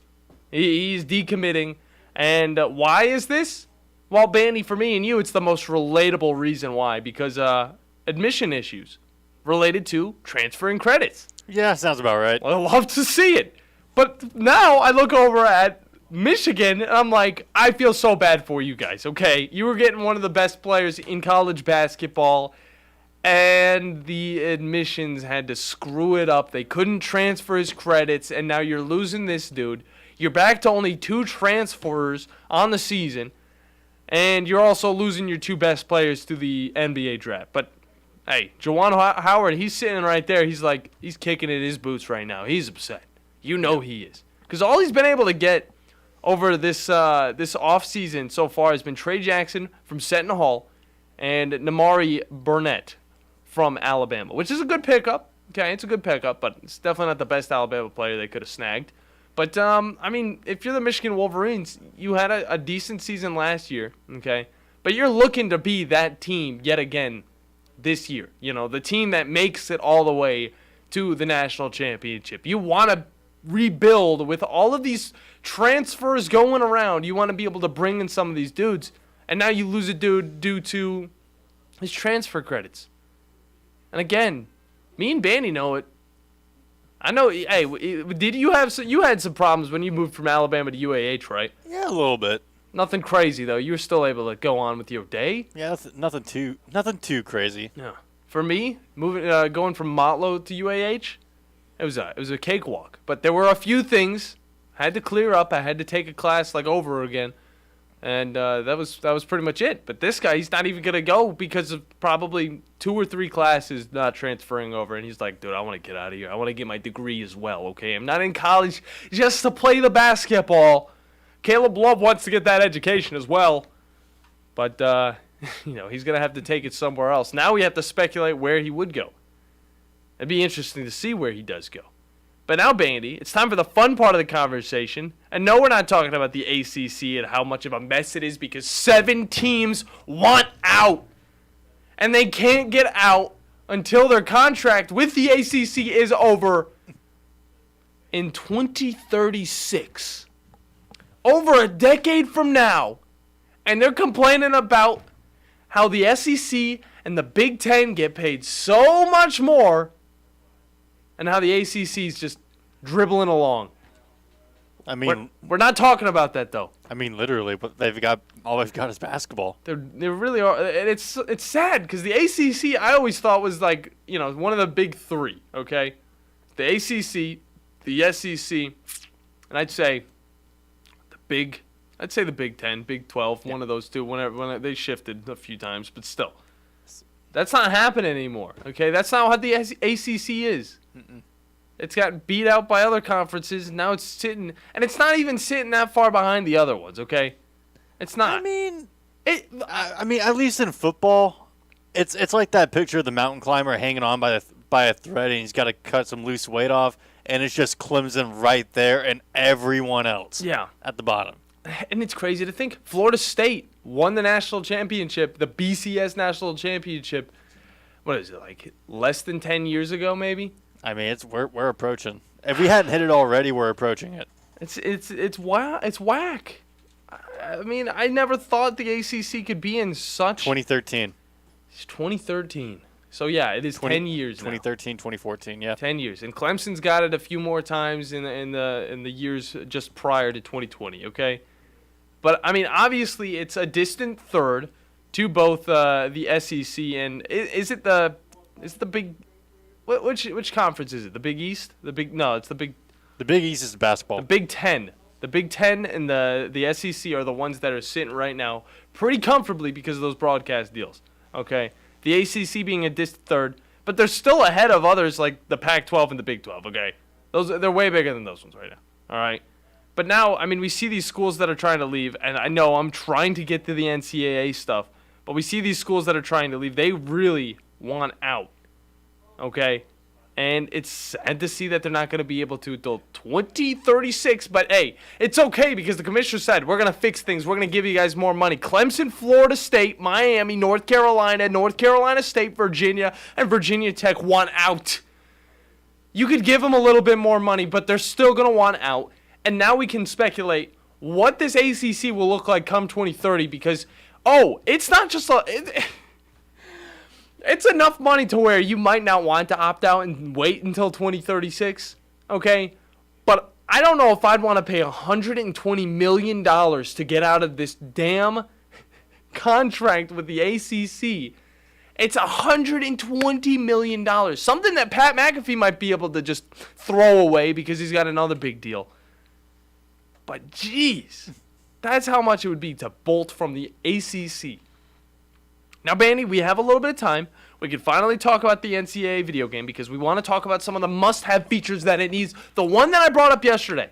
He's decommitting, and why is this? Well, Bandi, for me and you, it's the most relatable reason why, because admission issues related to transferring credits. Yeah, sounds about right. I love to see it. But now I look over at Michigan, and I'm like, I feel so bad for you guys, okay? You were getting one of the best players in college basketball, and the admissions had to screw it up. They couldn't transfer his credits, and now you're losing this dude. You're back to only 2 transfers on the season, and you're also losing your 2 best players to the NBA draft. But hey, Juwan Howard, he's sitting right there. He's kicking in his boots right now. He's upset. You know he is. Because all he's been able to get over this offseason so far has been Trey Jackson from Seton Hall and Namari Burnett from Alabama, which is a good pickup. Okay, it's a good pickup, but it's definitely not the best Alabama player they could have snagged. But, I mean, if you're the Michigan Wolverines, you had a decent season last year, okay? But you're looking to be that team yet again this year. The team that makes it all the way to the national championship. You want to rebuild with all of these transfers going around. You want to be able to bring in some of these dudes, and now you lose a dude due to his transfer credits. And again, me and Bandi know it. I know. Hey, did you had some problems when you moved from Alabama to UAH, right? Yeah, a little bit. Nothing crazy though. You were still able to go on with your day. Yeah, nothing too crazy. Yeah. For me, going from Motlow to UAH, it was a cakewalk. But there were a few things I had to clear up. I had to take a class over again, and that was pretty much it. But this guy, he's not even gonna go because of probably 2 or 3 classes not transferring over. And he's like, dude, I want to get out of here. I want to get my degree as well. Okay, I'm not in college just to play the basketball. Caleb Love wants to get that education as well. But, he's going to have to take it somewhere else. Now we have to speculate where he would go. It'd be interesting to see where he does go. But now, Bandy, it's time for the fun part of the conversation. And no, we're not talking about the ACC and how much of a mess it is because 7 teams want out. And they can't get out until their contract with the ACC is over in 2036. Over a decade from now. And they're complaining about how the SEC and the Big Ten get paid so much more and how the ACC is just dribbling along. I mean, we're not talking about that, though. I mean, literally, but all they've got is basketball. They really are. And it's sad because the ACC I always thought was like, one of the big 3, okay? The ACC, the SEC, and I'd say the Big 10, Big 12, one of those two. When they shifted a few times, but still, that's not happening anymore. Okay, that's not what the ACC is. Mm-mm. It's gotten beat out by other conferences. And now it's sitting, and it's not even sitting that far behind the other ones. Okay, it's not. I mean, at least in football, it's like that picture of the mountain climber hanging on by a thread, and he's got to cut some loose weight off, and it's just Clemson right there, and everyone else. At the bottom. And it's crazy to think Florida State won the national championship, the BCS national championship. What is it, like less than 10 years ago, maybe? I mean, we're approaching. If we hadn't hit it already, we're approaching it. It's whack. I mean, I never thought the ACC could be in such. 2013. It's 2013. So yeah, it is 10 years. 2013, now. 2014, yeah. 10 years, and Clemson's got it a few more times in the years just prior to 2020. Okay, but I mean, obviously, it's a distant third to both the SEC and is it the big. Which conference is it? The Big East? It's the Big. The Big East is basketball. The Big Ten. The Big Ten and the SEC are the ones that are sitting right now pretty comfortably because of those broadcast deals. Okay, the ACC being a distant third, but they're still ahead of others like the Pac-12 and the Big 12. Okay, they're way bigger than those ones right now. All right, but now I mean we see these schools that are trying to leave, and I know I'm trying to get to the NCAA stuff, but we see these schools that are trying to leave. They really want out. Okay, and it's sad to see that they're not going to be able to until 2036. But hey, it's okay because the commissioner said we're going to fix things. We're going to give you guys more money. Clemson, Florida State, Miami, North Carolina State, Virginia, and Virginia Tech want out. You could give them a little bit more money, but they're still going to want out. And now we can speculate what this ACC will look like come 2030 because, it's not just it's enough money to where you might not want to opt out and wait until 2036, okay? But I don't know if I'd want to pay $120 million to get out of this damn contract with the ACC. It's $120 million, something that Pat McAfee might be able to just throw away because he's got another big deal. But, geez, that's how much it would be to bolt from the ACC. Now, Bandy, we have a little bit of time. We can finally talk about the NCAA video game because we want to talk about some of the must-have features that it needs. The one that I brought up yesterday.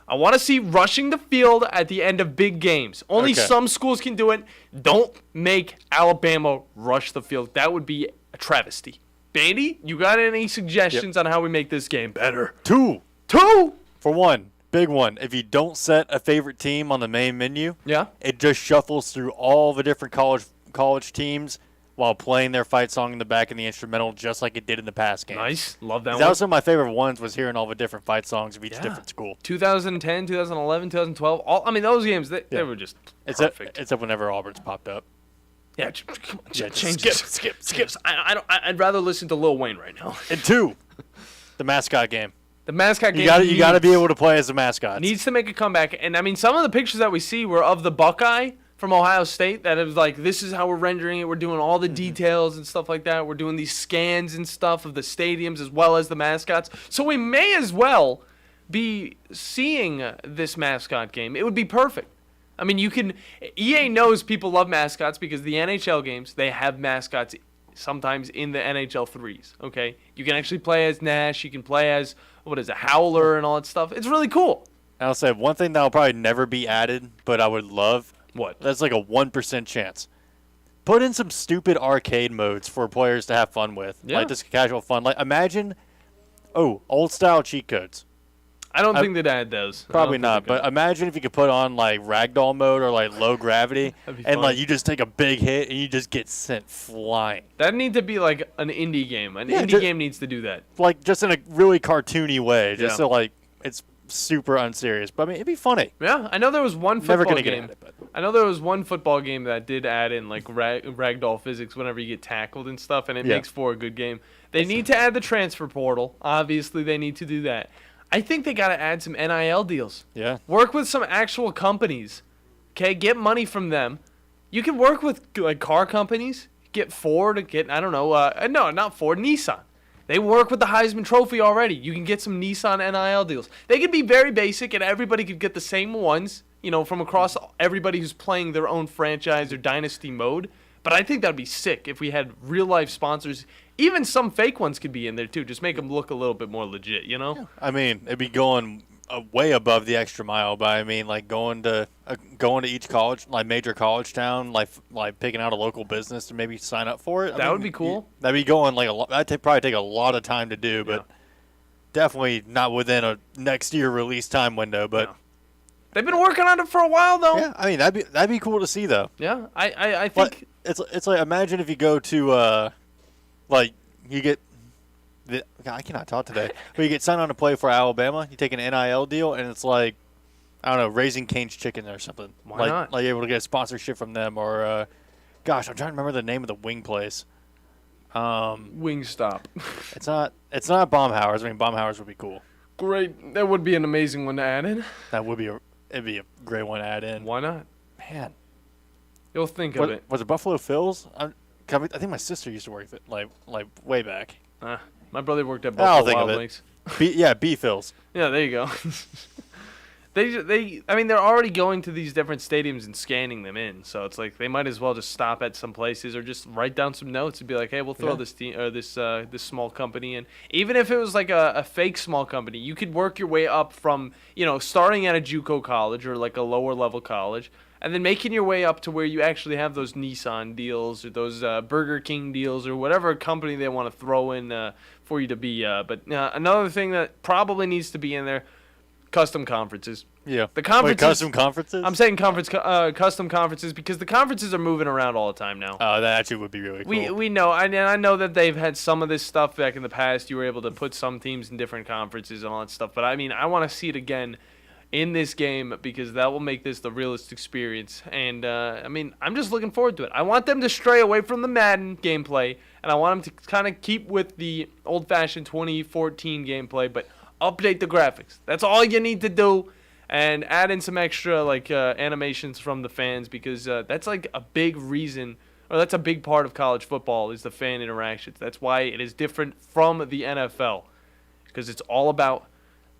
I want to see rushing the field at the end of big games. Only some schools can do it. Don't make Alabama rush the field. That would be a travesty. Bandy, you got any suggestions on how we make this game better? Two. For one. Big one. If you don't set a favorite team on the main menu, it just shuffles through all the different college teams while playing their fight song in the back in the instrumental just like it did in the past games. Nice. Love that one. That was some of my favorite ones was hearing all the different fight songs of each different school. 2010, 2011, 2012. Those games, they were just perfect. Except whenever Auburn's popped up. Yeah, come on, change skip. I'd rather listen to Lil Wayne right now. And 2, the mascot game. The mascot game. You got to be able to play as a mascot. Needs to make a comeback. And I mean, some of the pictures that we see were of the Buckeye from Ohio State. That it was like, this is how we're rendering it. We're doing all the details and stuff like that. We're doing these scans and stuff of the stadiums as well as the mascots. So we may as well be seeing this mascot game. It would be perfect. I mean, EA knows people love mascots because the NHL games, they have mascots sometimes in the NHL 3s, okay? You can actually play as Nash. You can play as, Howler and all that stuff. It's really cool. I'll say one thing that will probably never be added, but I would love, What? That's like a 1% chance. Put in some stupid arcade modes for players to have fun with. Yeah. Like just casual fun. Like imagine, old style cheat codes. I don't think they'd add those. Probably not. But imagine if you could put on like ragdoll mode or like low gravity, and like you just take a big hit and you just get sent flying. That'd need to be like an indie game. An indie game needs to do that. Like just in a really cartoony way, just Yeah. so like it's super unserious. But I mean, it'd be funny. Yeah, I know there was one Never football gonna game. get at it, but I know there was one football game that did add in like ragdoll physics whenever you get tackled and stuff, and it Yeah. makes for a good game. They need to add the transfer portal. Obviously, they need to do that. I think they got to add some NIL deals. Yeah. Work with some actual companies. Okay, get money from them. You can work with like car companies. Get Ford. Get no, not Ford. Nissan. They work with the Heisman Trophy already. You can get some Nissan NIL deals. They could be very basic, and everybody could get the same ones. From across everybody who's playing their own franchise or dynasty mode. But I think that'd be sick if we had real life sponsors. Even some fake ones could be in there too. Just make them look a little bit more legit. I mean, it'd be going way above the extra mile. But I mean, like going to each college, like major college town, like picking out a local business to maybe sign up for it. That would be cool. That'd be going like a lot. That'd probably take a lot of time to do, but definitely not within a next year release time window. But they've been working on it for a while though. Yeah, I mean that'd be cool to see though. Yeah, I think it's like imagine if you go to like you get. I cannot talk today. But you get signed on to play for Alabama. You take an NIL deal, and it's like, I don't know, Raising Cane's Chicken or something. Why not? Like you're able to get a sponsorship from them, or gosh, I'm trying to remember the name of the wing place. Wingstop. It's not Baumhauer's. I mean, Baumhauer's would be cool. Great. That would be an amazing one to add in. That would be it'd be a great one to add in. Why not? Man, you'll think of it. Was it Buffalo Phil's? I think my sister used to work at it, like way back. My brother worked at I'll Buffalo think Wild of it. Wings. B Phil's. Yeah, there you go. They're already going to these different stadiums and scanning them in, so it's like they might as well just stop at some places or just write down some notes and be like, hey, we'll throw this team or this small company in. Even if it was like a fake small company, you could work your way up from starting at a JUCO college or like a lower level college, and then making your way up to where you actually have those Nissan deals or those Burger King deals or whatever company they want to throw in for you to be. But another thing that probably needs to be in there, custom conferences. Yeah. The conferences. Wait, custom conferences? I'm saying custom conferences because the conferences are moving around all the time now. Oh, that actually would be really cool. We know. I know that they've had some of this stuff back in the past. You were able to put some teams in different conferences and all that stuff. But I mean, I want to see it again in this game because that will make this the realest experience. And I mean, I'm just looking forward to it. I want them to stray away from the Madden gameplay, and I want them to kind of keep with the old-fashioned 2014 gameplay, but update the graphics. That's all you need to do, and add in some extra like animations from the fans because that's like a big reason, or that's a big part of college football is the fan interactions. That's why it is different from the NFL because it's all about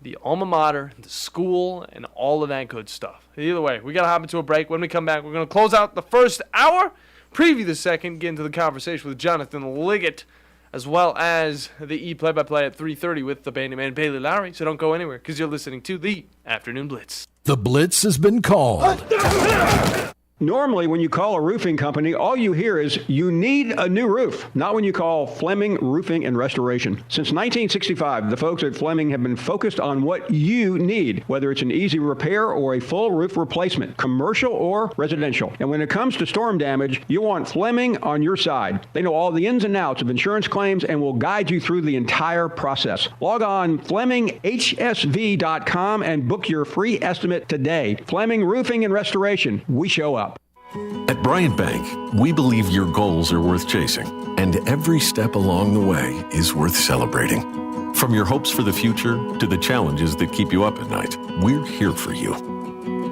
the alma mater, the school, and all of that good stuff. Either way, we got to hop into a break. When we come back, we're going to close out the first hour, preview the second, get into the conversation with Jonathan Liggett, as well as the play-by-play at 3:30 with the Bandi man Bailey Lowry. So don't go anywhere because you're listening to the Afternoon Blitz. The Blitz has been called. Normally, when you call a roofing company, all you hear is, you need a new roof. Not when you call Fleming Roofing and Restoration. Since 1965, the folks at Fleming have been focused on what you need, whether it's an easy repair or a full roof replacement, commercial or residential. And when it comes to storm damage, you want Fleming on your side. They know all the ins and outs of insurance claims and will guide you through the entire process. Log on FlemingHSV.com and book your free estimate today. Fleming Roofing and Restoration. We show up. At Bryant Bank, we believe your goals are worth chasing, and every step along the way is worth celebrating. From your hopes for the future to the challenges that keep you up at night, we're here for you.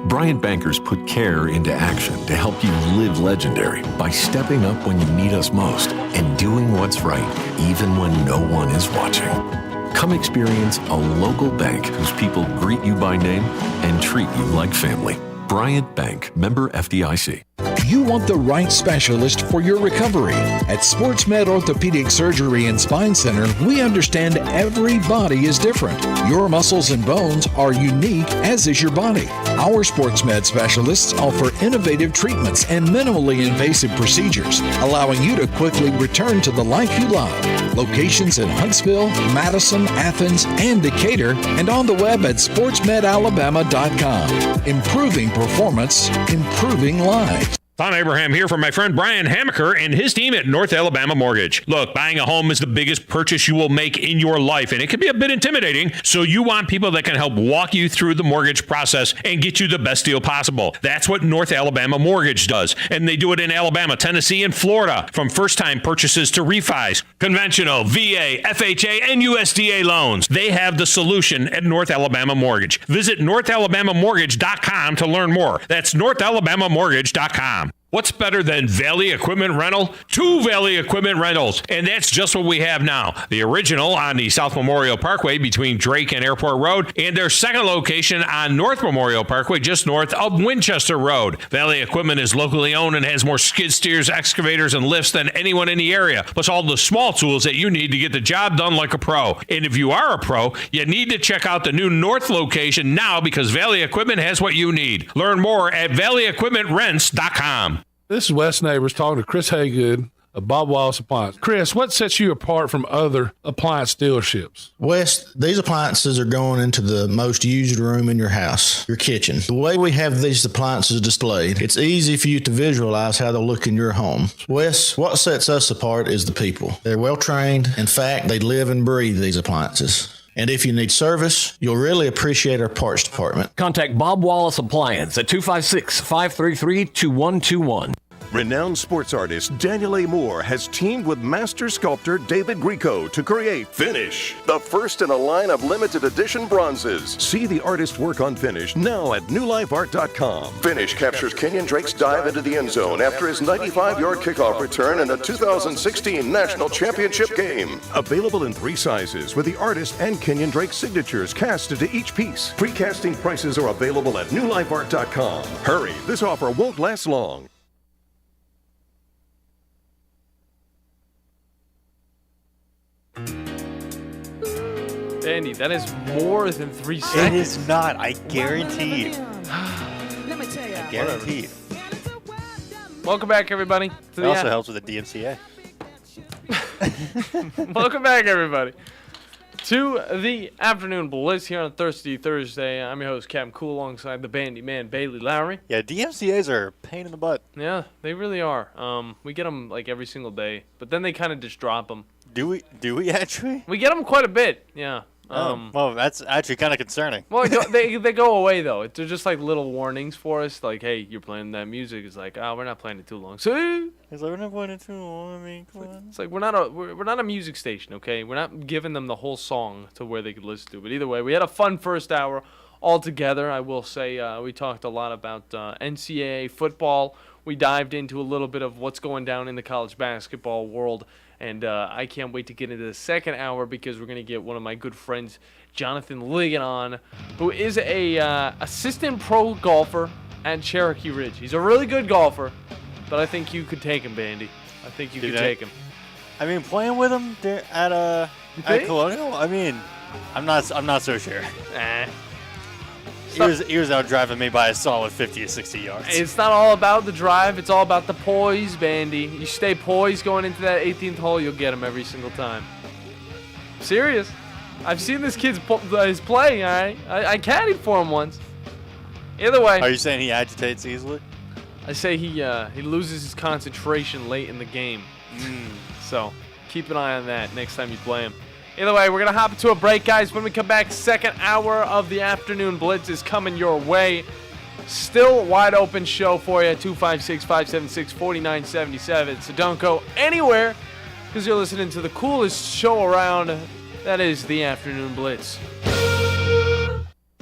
Bryant Bankers put care into action to help you live legendary by stepping up when you need us most and doing what's right even when no one is watching. Come experience a local bank whose people greet you by name and treat you like family. Bryant Bank, member FDIC. You want the right specialist for your recovery. At SportsMed Orthopedic Surgery and Spine Center, we understand every body is different. Your muscles and bones are unique, as is your body. Our SportsMed specialists offer innovative treatments and minimally invasive procedures, allowing you to quickly return to the life you love. Locations in Huntsville, Madison, Athens, and Decatur, and on the web at sportsmedalabama.com. Improving performance, improving lives. Tom Abraham here from my friend Brian Hamaker and his team at North Alabama Mortgage. Look, buying a home is the biggest purchase you will make in your life, and it can be a bit intimidating, so you want people that can help walk you through the mortgage process and get you the best deal possible. That's what North Alabama Mortgage does, and they do it in Alabama, Tennessee, and Florida, from first-time purchases to refis, conventional, VA, FHA, and USDA loans. They have the solution at North Alabama Mortgage. Visit NorthAlabamaMortgage.com to learn more. That's NorthAlabamaMortgage.com. What's better than Valley Equipment Rental? 2 Valley Equipment Rentals, and that's just what we have now. The original on the South Memorial Parkway between Drake and Airport Road, and their second location on North Memorial Parkway just north of Winchester Road. Valley Equipment is locally owned and has more skid steers, excavators, and lifts than anyone in the area, plus all the small tools that you need to get the job done like a pro. And if you are a pro, you need to check out the new North location now because Valley Equipment has what you need. Learn more at valleyequipmentrents.com. This is Wes Neighbors talking to Chris Haygood of Bob Wallace Appliance. Chris, what sets you apart from other appliance dealerships? Wes, these appliances are going into the most used room in your house, your kitchen. The way we have these appliances displayed, it's easy for you to visualize how they'll look in your home. Wes, what sets us apart is the people. They're well trained. In fact, they live and breathe these appliances. And if you need service, you'll really appreciate our parts department. Contact Bob Wallace Appliance at 256-533-2121. Renowned sports artist Daniel A. Moore has teamed with master sculptor David Grieco to create Finish, the first in a line of limited edition bronzes. See the artist's work on Finish now at newlifeart.com. Finish captures Kenyon Drake's dive into the end zone after his 95-yard kickoff return in the 2016 National Championship game. Available in 3 sizes with the artist and Kenyon Drake signatures cast into each piece. Pre-casting prices are available at newlifeart.com. Hurry, this offer won't last long. Andy, that is more than 3 seconds. It is not. I guarantee you. I guarantee you. Welcome back, everybody. It also helps with the DMCA. Welcome back, everybody, to the Afternoon Blitz here on Thirsty Thursday. I'm your host, Captain Cool, alongside the Bandi man, Bailey Lowry. Yeah, DMCAs are a pain in the butt. Yeah, they really are. We get them like every single day, but then they kind of just drop them. Do we actually? We get them quite a bit, yeah. Well, that's actually kind of concerning. Well, they go away, though. They're just like little warnings for us. Like, hey, you're playing that music. It's like, oh, we're not playing it too long. So it's like, we're not playing it too long. I mean, come on. It's like we're not a music station, okay? We're not giving them the whole song to where they could listen to. But either way, we had a fun first hour all together. I will say we talked a lot about NCAA football. We dived into a little bit of what's going down in the college basketball world. And I can't wait to get into the second hour because we're going to get one of my good friends, Jonathan Ligon, on, who is a assistant pro golfer at Cherokee Ridge. He's a really good golfer, but I think you could take him, Bandy. I think you could take him. I mean, playing with him at Colonial, I mean, I'm not so sure. He was out driving me by a solid 50 or 60 yards. It's not all about the drive. It's all about the poise, Bandy. You stay poised going into that 18th hole, you'll get him every single time. Serious. I've seen this kid's play, all right? I caddied for him once. Either way. Are you saying he agitates easily? I say he loses his concentration late in the game. So keep an eye on that next time you play him. Either way, we're going to hop into a break, guys. When we come back, second hour of the Afternoon Blitz is coming your way. Still wide open show for you, 256-576-4977. So don't go anywhere because you're listening to the coolest show around. That is the Afternoon Blitz.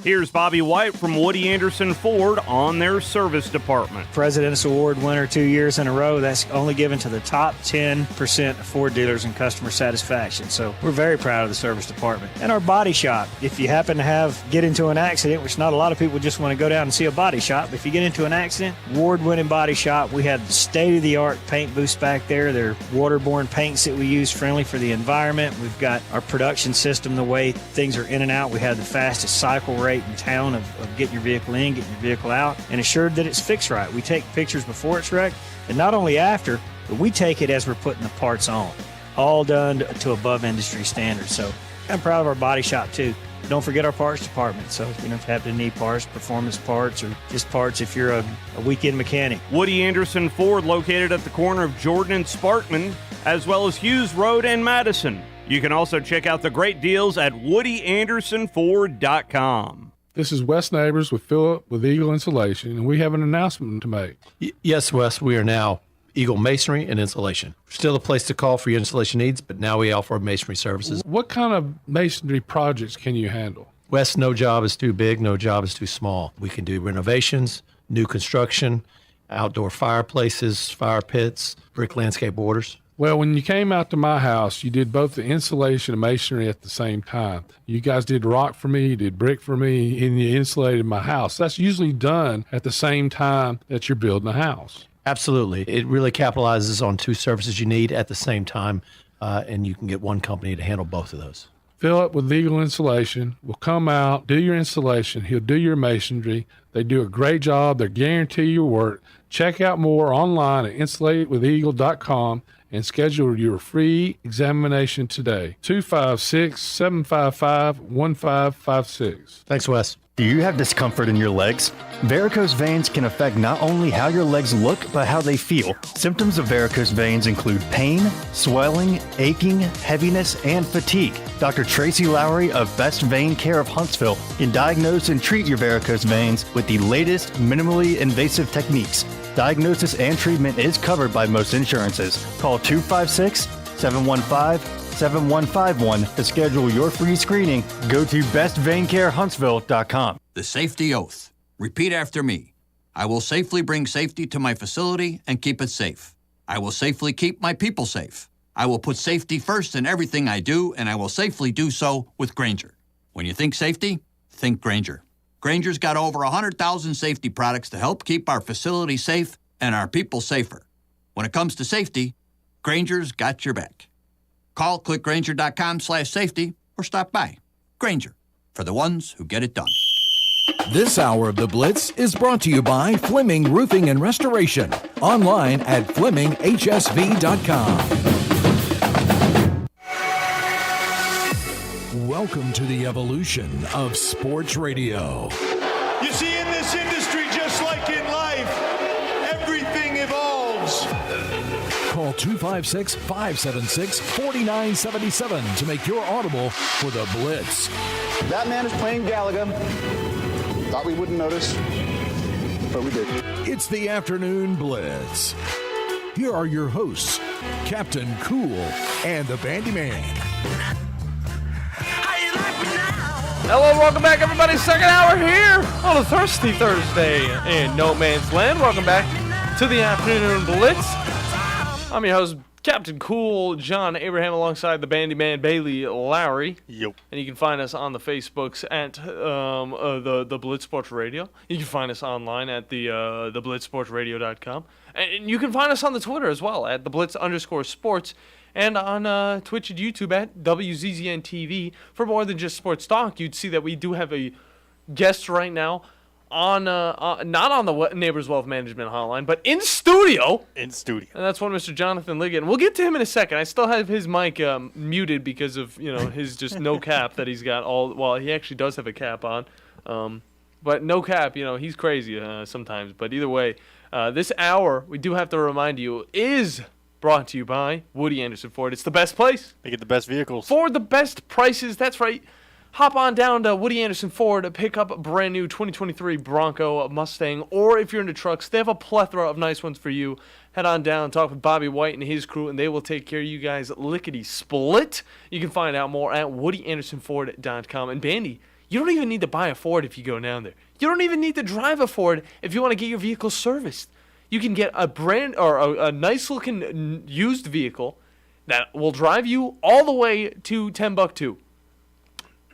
Here's Bobby White from Woody Anderson Ford on their service department. President's Award winner 2 years in a row. That's only given to the top 10% of Ford dealers in customer satisfaction. So we're very proud of the service department. And our body shop. If you happen to get into an accident, which not a lot of people just want to go down and see a body shop, but if you get into an accident, award-winning body shop. We have state-of-the-art paint booths back there. They're waterborne paints that we use, friendly for the environment. We've got our production system, the way things are in and out. We have the fastest cycle rate in town of getting your vehicle in, getting your vehicle out, and assured that it's fixed right. We take pictures before it's wrecked, and not only after, but we take it as we're putting the parts on. All done to above industry standards. So I'm proud of our body shop too. Don't forget our parts department. So you don't have to need parts, performance parts, or just parts if you're a weekend mechanic. Woody Anderson Ford, located at the corner of Jordan and Sparkman, as well as Hughes Road and Madison. You can also check out the great deals at WoodyAndersonFord.com. This is Wes Neighbors with Philip with Eagle Insulation, and we have an announcement to make. Yes, Wes, we are now Eagle Masonry and Insulation. Still a place to call for your installation needs, but now we offer masonry services. What kind of masonry projects can you handle? Wes, no job is too big, no job is too small. We can do renovations, new construction, outdoor fireplaces, fire pits, brick landscape borders. Well, when you came out to my house, you did both the insulation and masonry at the same time. You guys did rock for me, you did brick for me, and you insulated my house. That's usually done at the same time that you're building a house. Absolutely. It really capitalizes on two services you need at the same time, and you can get one company to handle both of those. Philip with Eagle Insulation will come out, do your installation. He'll do your masonry. They do a great job. They guarantee your work. Check out more online at insulatedwitheagle.com and schedule your free examination today. 256-755-1556. Thanks, Wes. Do you have discomfort in your legs? Varicose veins can affect not only how your legs look, but how they feel. Symptoms of varicose veins include pain, swelling, aching, heaviness, and fatigue. Dr. Tracy Lowry of Best Vein Care of Huntsville can diagnose and treat your varicose veins with the latest minimally invasive techniques. Diagnosis and treatment is covered by most insurances. Call 256-715-7151 to schedule your free screening. Go to bestveincarehuntsville.com. The safety oath. Repeat after me. I will safely bring safety to my facility and keep it safe. I will safely keep my people safe. I will put safety first in everything I do, and I will safely do so with Grainger. When you think safety, think Grainger. Grainger's got over 100,000 safety products to help keep our facility safe and our people safer. When it comes to safety, Grainger's got your back. Call clickgrainger.com/safety or stop by. Grainger, for the ones who get it done. This hour of The Blitz is brought to you by Fleming Roofing and Restoration. Online at FlemingHSV.com. Welcome to the evolution of sports radio. You see, in this industry, just like in life, everything evolves. Call 256-576-4977 to make your audible for The Blitz. That man is playing Galaga. Thought we wouldn't notice, but we did. It's the Afternoon Blitz. Here are your hosts, Captain Cool and the Bandi Man. Hello and welcome back, everybody. Second hour here on a Thirsty Thursday in No Man's Land. Welcome back to the Afternoon Blitz. I'm your host, Captain Cool, John Abraham, alongside the Bandi Man, Bailey Lowry. Yep. And you can find us on the Facebooks at the Blitz Sports Radio. You can find us online at the blitzsportsradio.com. And you can find us on the Twitter as well at the Blitz_sports. And on Twitch and YouTube at WZZN TV. For more than just sports talk, you'd see that we do have a guest right now on not on the Neighbors Wealth Management hotline, but in studio. In studio. And that's one Mr. Jonathan Liggett. And we'll get to him in a second. I still have his mic muted because of his just no cap that he's got all. Well, he actually does have a cap on, but no cap. He's crazy sometimes. But either way, this hour we do have to remind you is brought to you by Woody Anderson Ford. It's the best place. They get the best vehicles. For the best prices. That's right. Hop on down to Woody Anderson Ford to pick up a brand new 2023 Bronco, Mustang, or if you're into trucks, they have a plethora of nice ones for you. Head on down, talk with Bobby White and his crew, and they will take care of you guys lickety-split. You can find out more at WoodyAndersonFord.com. And Bandi, You don't even need to buy a Ford if you go down there. You don't even need to drive a Ford if you want to get your vehicle serviced. You can get a brand or a nice looking used vehicle that will drive you all the way to Timbuktu.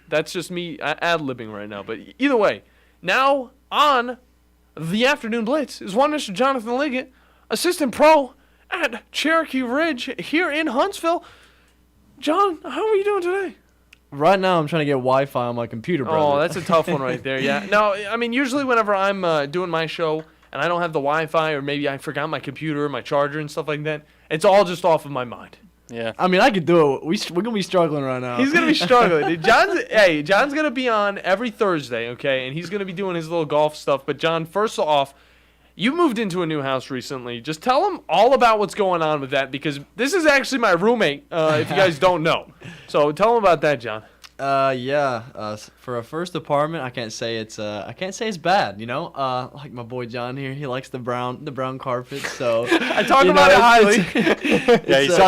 That's just me ad-libbing right now. But either way, now on the Afternoon Blitz is one Mr. Jonathan Liggett, assistant pro at Cherokee Ridge here in Huntsville. John, how are you doing today? Right now, I'm trying to get Wi-Fi on my computer, brother. Oh, that's a tough one right there, yeah. No, I mean, usually whenever I'm doing my show and I don't have the Wi-Fi or maybe I forgot my computer, my charger and stuff like that, it's all just off of my mind. Yeah. I mean, I could do it. We're going to be struggling right now. He's going to be struggling. John's going to be on every Thursday, okay, and he's going to be doing his little golf stuff. But, John, first off, you moved into a new house recently. Just tell him all about what's going on with that because this is actually my roommate, if you guys don't know. So tell him about that, John. For a first apartment, I can't say it's bad, you know. Like my boy John here, he likes the brown carpet, so I talk about it highly.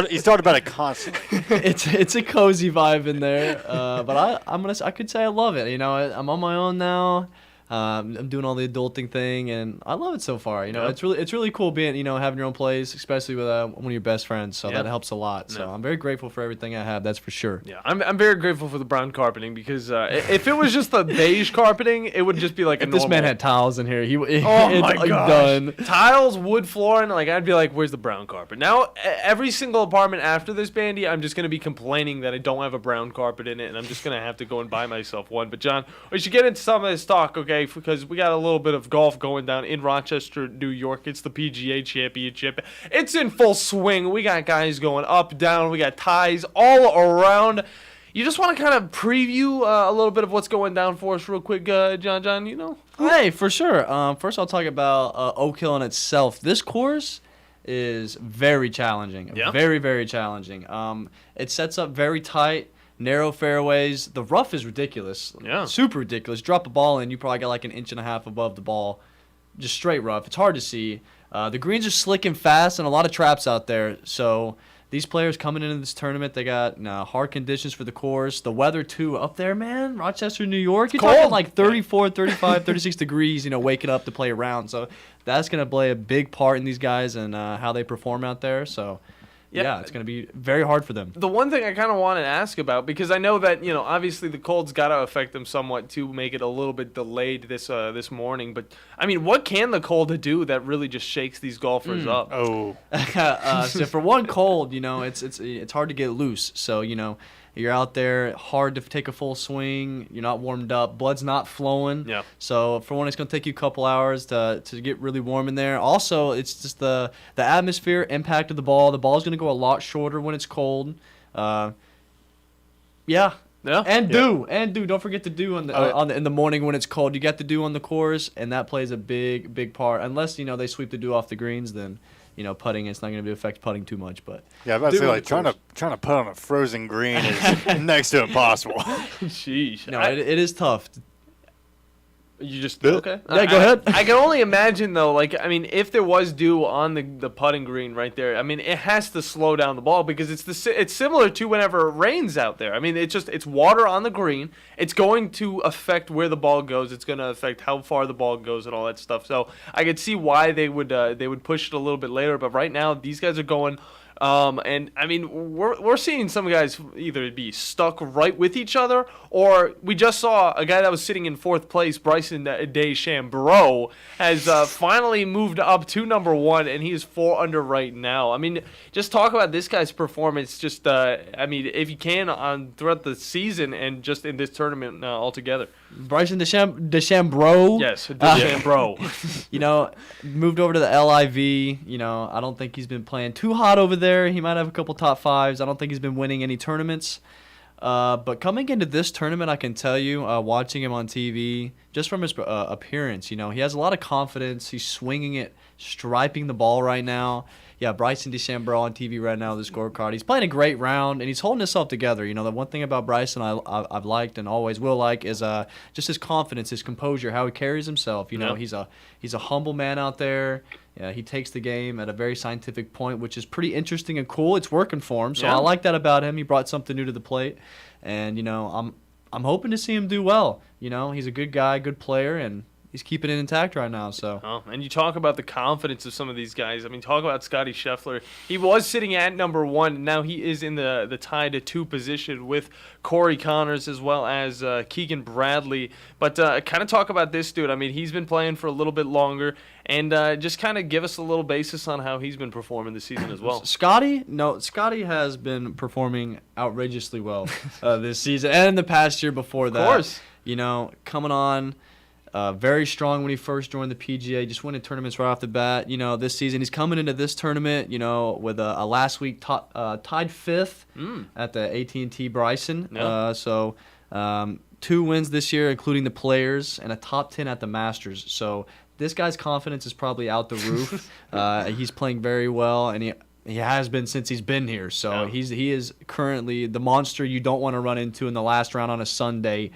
He's talking about it constantly. It's a cozy vibe in there, but I could say I love it. You know, I'm on my own now. I'm doing all the adulting thing, and I love it so far. You know, it's really cool being, you know, having your own place, especially with one of your best friends. So that helps a lot. So I'm very grateful for everything I have. That's for sure. Yeah, I'm very grateful for the brown carpeting because if it was just the beige carpeting, it would just be like if this man had tiles in here, oh my gosh, done. Tiles, wood flooring, like I'd be like, where's the brown carpet? Now every single apartment after this, Bandi, I'm just gonna be complaining that I don't have a brown carpet in it, and I'm just gonna have to go and buy myself one. But John, we should get into some of this talk, okay? Because we got a little bit of golf going down in Rochester, New York. It's the PGA Championship. It's in full swing. We got guys going up, down. We got ties all around. You just want to kind of preview a little bit of what's going down for us real quick, John, you know? Hey, for sure. First, I'll talk about Oak Hill in itself. This course is very challenging. Yeah. Very, very challenging. It sets up very tight. Narrow fairways. The rough is ridiculous. Yeah. Super ridiculous. Drop a ball in, you probably got like an inch and a half above the ball. Just straight rough. It's hard to see. The greens are slick and fast and a lot of traps out there. So these players coming into this tournament, they got hard conditions for the course. The weather, too, up there, man. Rochester, New York. You're talking like 34, 35, 36 degrees, you know, waking up to play a round. So that's going to play a big part in these guys and how they perform out there. So yeah, it's going to be very hard for them. The one thing I kind of want to ask about, because I know that, you know, obviously the cold's got to affect them somewhat to make it a little bit delayed this morning. But, I mean, what can the cold do that really just shakes these golfers up? Oh. So for one, cold, you know, it's hard to get loose. So, you know, you're out there, hard to take a full swing. You're not warmed up. Blood's not flowing. Yeah. So for one, it's going to take you a couple hours to get really warm in there. Also, it's just the atmosphere, impact of the ball. The ball's going to go a lot shorter when it's cold. Yeah. And dew. Don't forget the dew in the morning when it's cold. You got the dew on the course, and that plays a big part. Unless, you know, they sweep the dew off the greens, then, you know, putting, it's not going to affect putting too much. But yeah, I'm about to say, like, trying to put on a frozen green is next to impossible. Sheesh. No, it is tough. You just okay? Yeah, go ahead. I can only imagine though. Like, I mean, if there was dew on the putting green right there, I mean, it has to slow down the ball because it's similar to whenever it rains out there. I mean, it's water on the green. It's going to affect where the ball goes. It's going to affect how far the ball goes and all that stuff. So I could see why they would push it a little bit later. But right now, these guys are going. And I mean, we're seeing some guys either be stuck right with each other, or we just saw a guy that was sitting in fourth place, Bryson DeChambeau, has finally moved up to number one, and he is 4 under right now. I mean, just talk about this guy's performance. Just I mean, if you can throughout the season and just in this tournament altogether. Bryson DeChambeau. Yes, DeChambeau. You know, moved over to the LIV. You know, I don't think he's been playing too hot over there. He might have a couple top fives. I don't think he's been winning any tournaments. But coming into this tournament, I can tell you, watching him on TV, just from his appearance, you know, he has a lot of confidence. He's swinging it, striping the ball right now. Yeah, Bryson DeChambeau on TV right now, the scorecard. He's playing a great round, and he's holding himself together. You know, the one thing about Bryson I've liked and always will like is just his confidence, his composure, how he carries himself. You know, he's a humble man out there. Yeah, he takes the game at a very scientific point, which is pretty interesting and cool. It's working for him, so I like that about him. He brought something new to the plate, and you know, I'm hoping to see him do well. He's a good guy, good player, and he's keeping it intact right now. So. Oh, and you talk about the confidence of some of these guys. I mean, talk about Scotty Scheffler. He was sitting at number 1, and now he is in the tied 2 position with Corey Connors as well as Keegan Bradley. But kind of talk about this dude. I mean, he's been playing for a little bit longer, and just kind of give us a little basis on how he's been performing this season as well. Scotty has been performing outrageously well this season and the past year before that. Of course. Coming on. Very strong when he first joined the PGA, just winning tournaments right off the bat. This season he's coming into this tournament, with a last week tied 5th at the AT&T Bryson. Yeah. 2 wins this year, including the Players, and a top 10 at the Masters. So this guy's confidence is probably out the roof. He's playing very well, and he has been since he's been here. So he is currently the monster you don't want to run into in the last round on a Sunday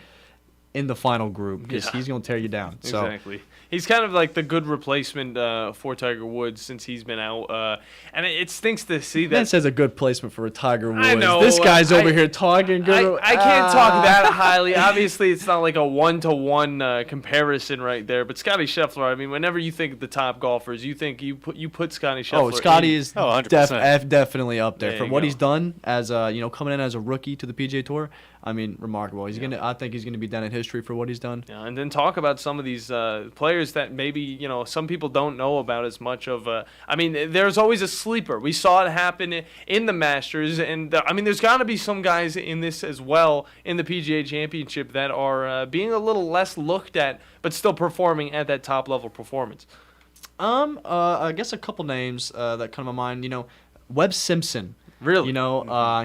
in the final group, because he's going to tear you down. Exactly. He's kind of like the good replacement for Tiger Woods since he's been out. And it stinks to see that. That says a good placement for a Tiger Woods. I know. This guy's over here talking good. I can't talk that highly. Obviously, it's not like a 1-to-1 comparison right there. But Scotty Scheffler, I mean, whenever you think of the top golfers, you put Scotty Scheffler. Scotty is 100%. definitely up there. There For you what go. he's done as coming in as a rookie to the PGA Tour, I mean, remarkable. I think he's gonna be done in history for what he's done. Yeah, and then talk about some of these players that maybe some people don't know about as much of. I mean, there's always a sleeper. We saw it happen in the Masters, and I mean, there's got to be some guys in this as well in the PGA Championship that are being a little less looked at, but still performing at that top level performance. I guess a couple names that come to mind. Webb Simpson. Really?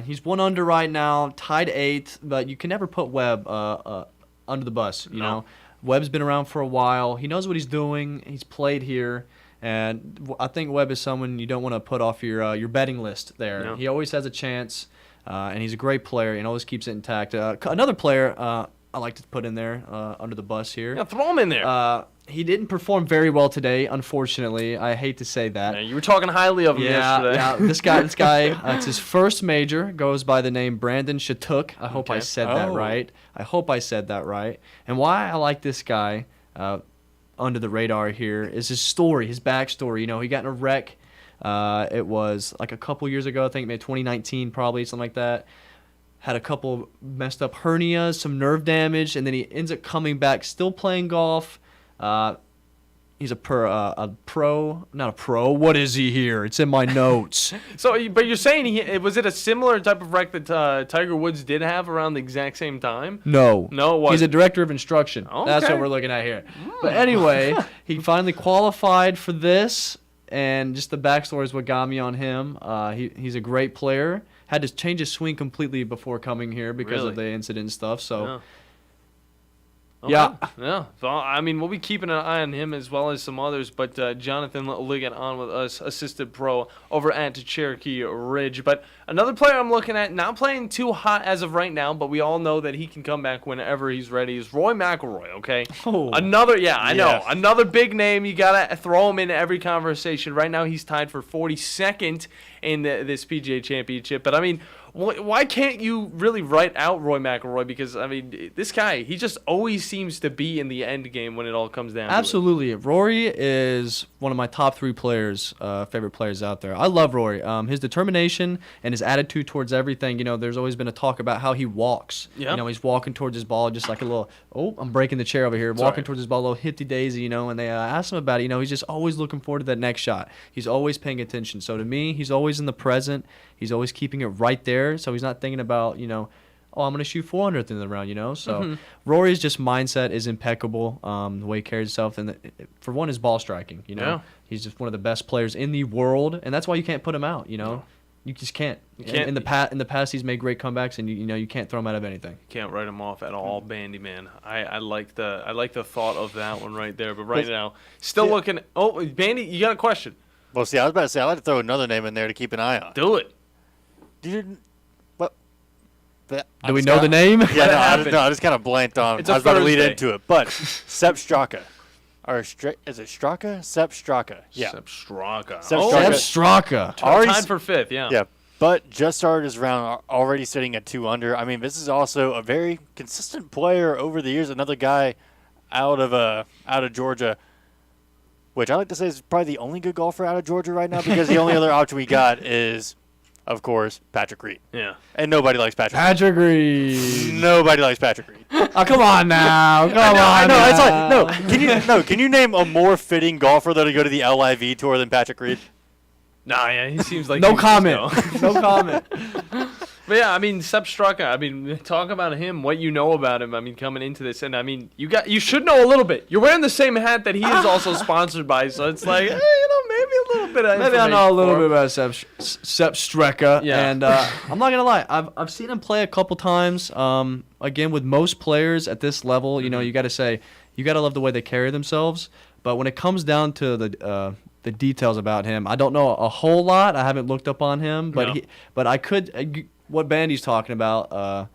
He's 1 under right now, tied 8th, but you can never put Webb under the bus. No. Webb's been around for a while. He knows what he's doing. He's played here, and I think Webb is someone you don't want to put off your betting list there. No. He always has a chance, and he's a great player and always keeps it intact. Another player I like to put in there under the bus here. Yeah, throw him in there. He didn't perform very well today, unfortunately. I hate to say that. Yeah, you were talking highly of him yesterday. Yeah, this guy, it's his first major, goes by the name Brandon Shatuk. I hope I said that right. And why I like this guy under the radar here is his story, his backstory. He got in a wreck. It was like a couple years ago, I think maybe 2019 probably, something like that. Had a couple messed up hernias, some nerve damage, and then he ends up coming back, still playing golf. He's a pro, not a pro. What is he here? It's in my notes. But you're saying was it a similar type of wreck that Tiger Woods did have around the exact same time? No, it wasn't. He's a director of instruction. Okay. That's what we're looking at here. But anyway, he finally qualified for this, and just the backstory is what got me on him. He's a great player. Had to change his swing completely before coming here because of the incident and stuff. So. Yeah. Okay. Yeah. So, I mean, we'll be keeping an eye on him as well as some others. But Jonathan Liggett on with us, assistant pro over at Cherokee Ridge. But another player I'm looking at, not playing too hot as of right now, but we all know that he can come back whenever he's ready, is Roy McIlroy, okay? Oh. Another big name. You got to throw him into every conversation. Right now he's tied for 42nd in this PGA Championship. But, I mean, why can't you really write out Roy McIlroy? Because, I mean, this guy, he just always seems to be in the end game when it all comes down Absolutely. Rory is one of my top 3 players, favorite players out there. I love Rory. His determination and his attitude towards everything. There's always been a talk about how he walks. Yeah. He's walking towards his ball just like a little, I'm breaking the chair over here. Walking towards his ball, a little hitty-daisy, and they asked him about it. He's just always looking forward to that next shot. He's always paying attention. So to me, he's always in the present. He's always keeping it right there, so he's not thinking about, I'm going to shoot 400th in the round, So Rory's just mindset is impeccable, the way he carries himself. And for one, his ball striking, Yeah. He's just one of the best players in the world, and that's why you can't put him out, No. You just can't. You can't. In the past, he's made great comebacks, and you can't throw him out of anything. Can't write him off at all, Bandi man. I like the thought of that one right there. But right now, still looking. Oh, Bandi, you got a question? Well, see, I was about to say I'd like to throw another name in there to keep an eye on. Do it. Do we know the name? Yeah, I just kind of blanked on. It's I was about to lead Thursday. into it, but Sepp Straka, is it Straka? Sepp Straka. Yeah. Sepp Straka. Sepp Straka. Tied for 5th. Yeah. Yeah. but just started his round already sitting at 2 under. I mean, this is also a very consistent player over the years. Another guy out of Georgia, which I like to say is probably the only good golfer out of Georgia right now, because the only other option we got is, of course, Patrick Reed. Yeah. And nobody likes Patrick Reed. Nobody likes Patrick Reed. Oh, come on now. I know. It's like, can you name a more fitting golfer that'll go to the LIV tour than Patrick Reed? Nah, yeah, he seems like no comment. No comment. But yeah, I mean, Sepp Straka, I mean, talk about him, what you know about him, I mean, coming into this. And, I mean, you should know a little bit. You're wearing the same hat that he is also sponsored by, so it's like, maybe a little bit of information. Maybe I know a little bit about Sepp Straka. Yeah. And I'm not going to lie. I've seen him play a couple times. Again, with most players at this level, you know, you got to love the way they carry themselves. But when it comes down to the details about him, I don't know a whole lot. I haven't looked up on him, but I could. What Bandy's talking about,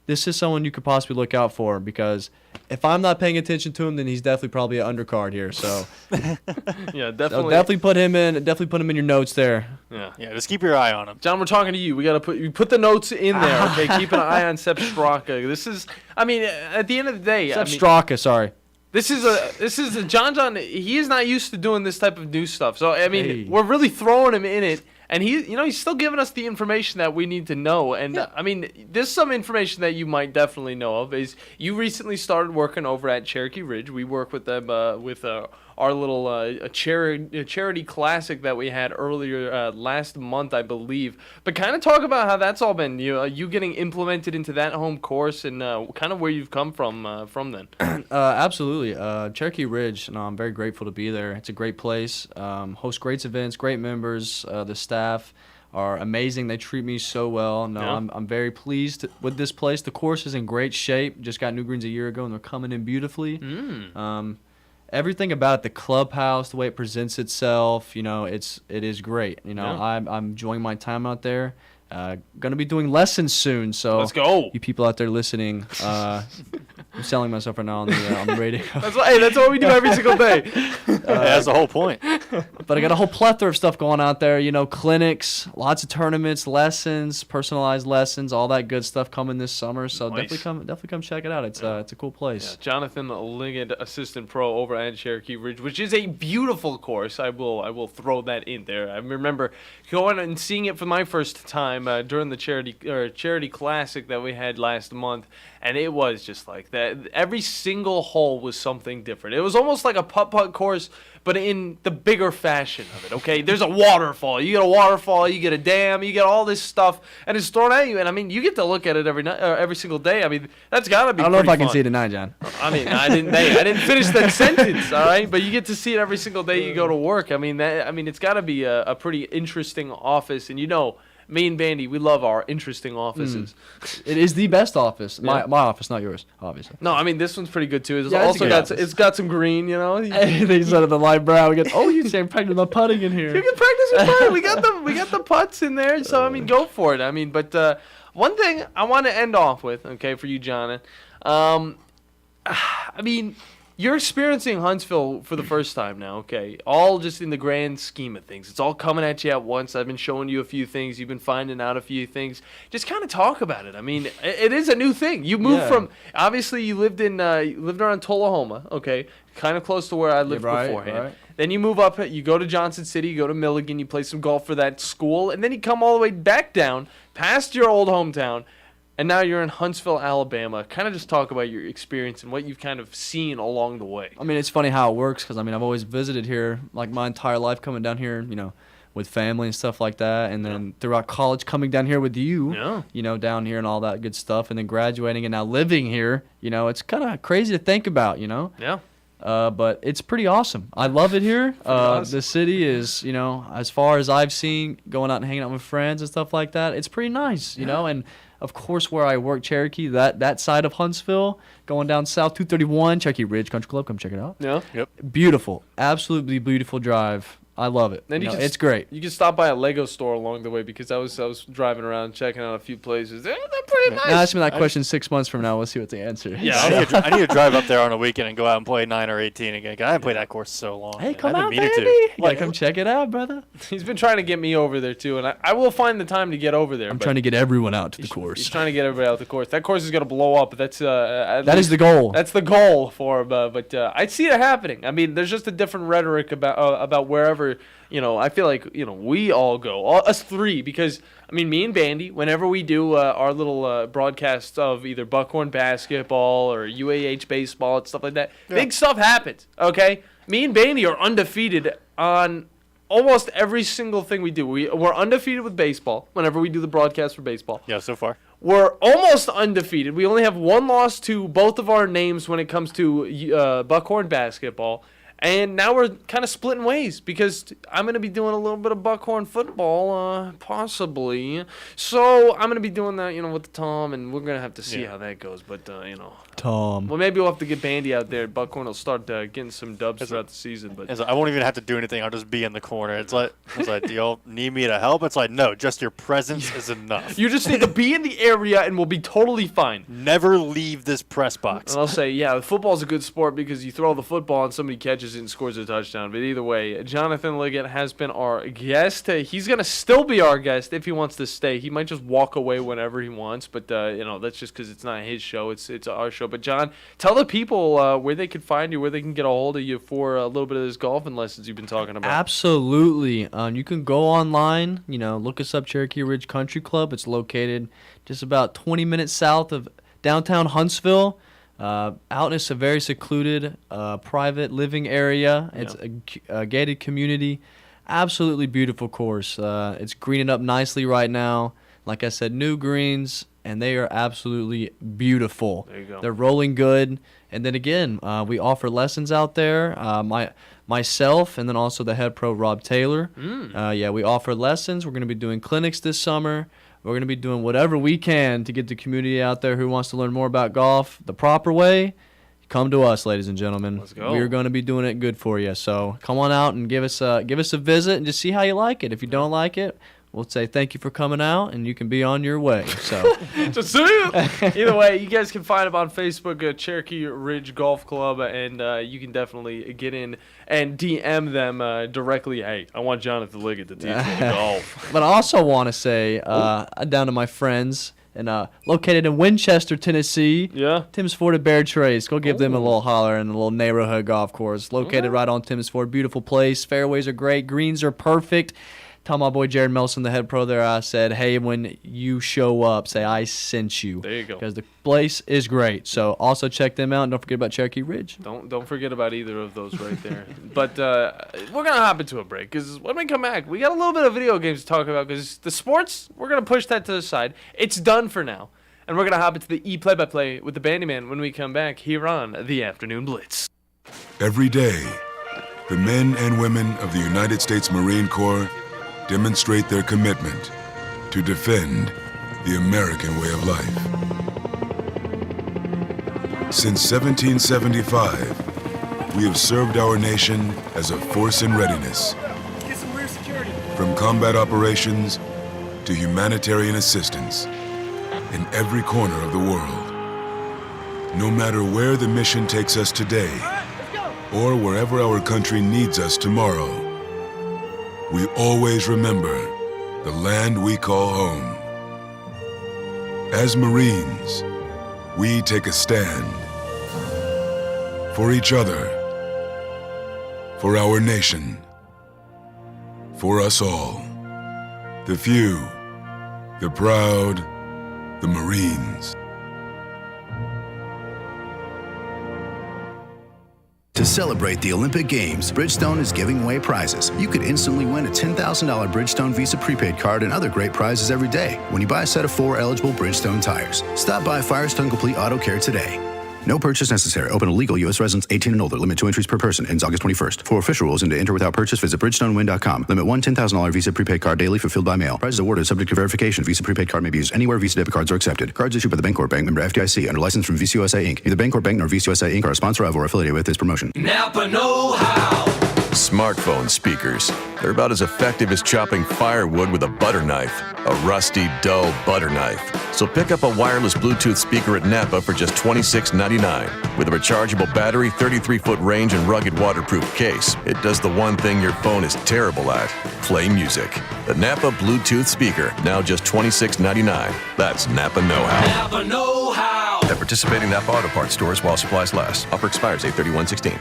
this is someone you could possibly look out for, because if I'm not paying attention to him, then he's definitely probably an undercard here. So yeah, definitely. So definitely put him in your notes there. Yeah, just keep your eye on him. John, we're talking to you. We got to put the notes in there. Okay, keep an eye on Sepp Straka. This is, I mean, at the end of the day, Sepp Straka, sorry. This is a John. He is not used to doing this type of new stuff. So I mean, we're really throwing him in it. And he's still giving us the information that we need to know. And I mean, there's some information that you might definitely know of. Is you recently started working over at Cherokee Ridge. We work with them with our little charity classic that we had earlier last month, I believe. But kind of talk about how that's all been. You getting implemented into that home course, and kind of where you've come from then. Absolutely, Cherokee Ridge. No, I'm very grateful to be there. It's a great place. Host great events, great members. The staff are amazing. They treat me so well. No, Yeah. I'm very pleased with this place. The course is in great shape. Just got new greens a year ago, and they're coming in beautifully. Everything about it, the clubhouse, the way it presents itself, you know, it is great. You know, Yeah. I'm enjoying my time out there. Gonna be doing lessons soon, so Let's go. You people out there listening, I'm selling myself right now on the radio. That's what we do every single day. That's the whole point. But I got a whole plethora of stuff going out there. You know, clinics, lots of tournaments, lessons, personalized lessons, all that good stuff coming this summer. So Nice. definitely come check it out. It's a cool place. Jonathan Liggett, assistant pro over at Cherokee Ridge, which is a beautiful course. I will throw that in there. I remember going and seeing it for my first time during the charity classic that we had last month, and it was just like that. Every single hole was something different. It was almost like a putt-putt course, but in the bigger fashion of it, okay? There's a waterfall. You get a waterfall, you get a dam, you get all this stuff, and it's thrown at you. And, I mean, you get to look at it every single day. I mean, that's got to be I don't know if I pretty can fun. see it tonight, John. I mean, I didn't finish that sentence, all right? But you get to see it every single day you go to work. I mean, it's got to be a pretty interesting office. And, you know, me and Bandy, we love our interesting offices. It is the best office. Yeah. My office, not yours, obviously. No, I mean, this one's pretty good, too. It's Yeah, it's also a good it's got some green, you know? Everything's out of the light brown. We get, you say I'm practicing my putting in here. You can practice your putt. We got the putts in there, so I mean, go for it. I mean, but one thing I want to end off with, okay, for you, Jonathan. I mean, you're experiencing Huntsville for the first time now, okay? All just in the grand scheme of things. It's all coming at you at once. I've been showing you a few things. You've been finding out a few things. Just kind of talk about it. I mean, it is a new thing. You moved from, obviously, you lived around Tullahoma, okay? Kind of close to where I lived beforehand. Right. Then you move up, you go to Johnson City, you go to Milligan, you play some golf for that school, and then you come all the way back down, past your old hometown, and now you're in Huntsville, Alabama. Kind of just talk about your experience and what you've kind of seen along the way. I mean, it's funny how it works, because, I mean, I've always visited here, like, my entire life, coming down here, you know, with family and stuff like that, and then throughout college, coming down here with you, you know, down here and all that good stuff, and then graduating and now living here. You know, it's kind of crazy to think about, you know? Yeah. But it's pretty awesome. I love it here. The city is, you know, as far as I've seen, going out and hanging out with friends and stuff like that, it's pretty nice, you know? And, of course, where I work, Cherokee, that side of Huntsville, going down south 231, Cherokee Ridge Country Club, come check it out. Yeah. Yep. Beautiful. Absolutely beautiful drive. I love it. Then It's great. You can stop by a Lego store along the way because I was driving around checking out a few places. They're pretty nice. Now ask me that question 6 months from now. We'll see what the answer is. Yeah, I need to drive up there on a weekend and go out and play 9 or 18 again. I haven't played that course so long. Hey, come I out, didn't mean baby. it to. Like, come check it out, brother. He's been trying to get me over there too, and I will find the time to get over there. I'm trying to get everyone out to the course. He's trying to get everybody out the course. That course is gonna blow up. That's that is the goal. That's the goal for him. But I see it happening. I mean, there's just a different rhetoric about wherever. I feel like, we all go, us three, because, I mean, me and Bandi, whenever we do our little broadcasts of either Buckhorn basketball or UAH baseball and stuff like that, big stuff happens, okay? Me and Bandi are undefeated on almost every single thing we do. We're undefeated with baseball whenever we do the broadcast for baseball. Yeah, so far. We're almost undefeated. We only have one loss to both of our names when it comes to Buckhorn basketball. And now we're kind of splitting ways because I'm going to be doing a little bit of Buckhorn football, possibly. So I'm going to be doing that, with Tom, and we're going to have to see how that goes. But, Tom. Well, maybe we'll have to get Bandi out there. Buckhorn will start getting some dubs throughout the season. But I won't even have to do anything. I'll just be in the corner. It's like, do y'all need me to help? It's like, no, just your presence is enough. You just need to be in the area, and we'll be totally fine. Never leave this press box. And I'll say, football's a good sport because you throw the football and somebody catches it and scores a touchdown. But either way, Jonathan Liggett has been our guest. He's going to still be our guest if he wants to stay. He might just walk away whenever he wants, but that's just because it's not his show. It's our show. But John, tell the people where they can find you, where they can get a hold of you for a little bit of this golfing lessons you've been talking about. Absolutely. You can go online, look us up, Cherokee Ridge Country Club. It's located just about 20 minutes south of downtown Huntsville. Out in a very secluded, private living area. It's a gated community. Absolutely beautiful course. It's greening up nicely right now. Like I said, new greens, and they are absolutely beautiful. There you go. They're rolling good. And then again, we offer lessons out there. Myself, and then also the head pro, Rob Taylor. We offer lessons. We're going to be doing clinics this summer. We're going to be doing whatever we can to get the community out there who wants to learn more about golf the proper way. Come to us, ladies and gentlemen. Let's go. We're going to be doing it good for you. So come on out and give us a visit and just see how you like it. If you don't like it, we'll say thank you for coming out, and you can be on your way. So, just see you. Either way, you guys can find him on Facebook, Cherokee Ridge Golf Club, and you can definitely get in and DM them directly. Hey, I want Jonathan Liggett to teach me golf. But I also want to say, down to my friends, and located in Winchester, Tennessee. Yeah. Tim's Ford at Bear Trace. Go give them a little holler in a little neighborhood golf course. Located right on Tim's Ford. Beautiful place. Fairways are great. Greens are perfect. Tell my boy Jared Melson, the head pro there, I said, hey, when you show up, say I sent you. There you go. Because the place is great. So also check them out. And don't forget about Cherokee Ridge. Don't forget about either of those right there. But we're going to hop into a break because when we come back, we got a little bit of video games to talk about because the sports, we're going to push that to the side. It's done for now. And we're going to hop into the E-play-by-play with the Bandi Man when we come back here on the Afternoon Blitz. Every day, the men and women of the United States Marine Corps demonstrate their commitment to defend the American way of life. Since 1775, we have served our nation as a force in readiness. From combat operations to humanitarian assistance in every corner of the world. No matter where the mission takes us today or wherever our country needs us tomorrow, we always remember the land we call home. As Marines, we take a stand for each other, for our nation, for us all. The few, the proud, the Marines. To celebrate the Olympic Games, Bridgestone is giving away prizes. You could instantly win a $10,000 Bridgestone Visa prepaid card and other great prizes every day when you buy a set of 4 eligible Bridgestone tires. Stop by Firestone Complete Auto Care today. No purchase necessary. Open to legal U.S. residents 18 and older. Limit 2 entries per person. Ends August 21st. For official rules and to enter without purchase, visit BridgestoneWin.com. Limit one $10,000 Visa prepaid card daily fulfilled by mail. Prizes awarded subject to verification. Visa prepaid card may be used anywhere Visa debit cards are accepted. Cards issued by the Bancorp Bank, member FDIC, under license from VCUSA Inc. Neither Bancorp Bank nor VCUSA Inc. are a sponsor of or affiliated with this promotion. Napa know-how. Smartphone speakers. They're about as effective as chopping firewood with a butter knife. A rusty, dull butter knife. So pick up a wireless Bluetooth speaker at Napa for just $26.99. With a rechargeable battery, 33-foot range, and rugged waterproof case, it does the one thing your phone is terrible at: play music. The Napa Bluetooth speaker, now just $26.99. That's Napa know-how. Napa know-how. At participating Napa Auto Parts stores while supplies last. Offer expires 8/31/16.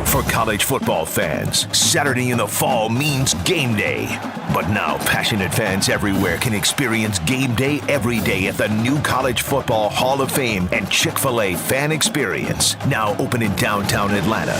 For college football fans, Saturday in the fall means game day. But now passionate fans everywhere can experience game day every day at the new College Football Hall of Fame and Chick-fil-A Fan Experience, now open in downtown Atlanta.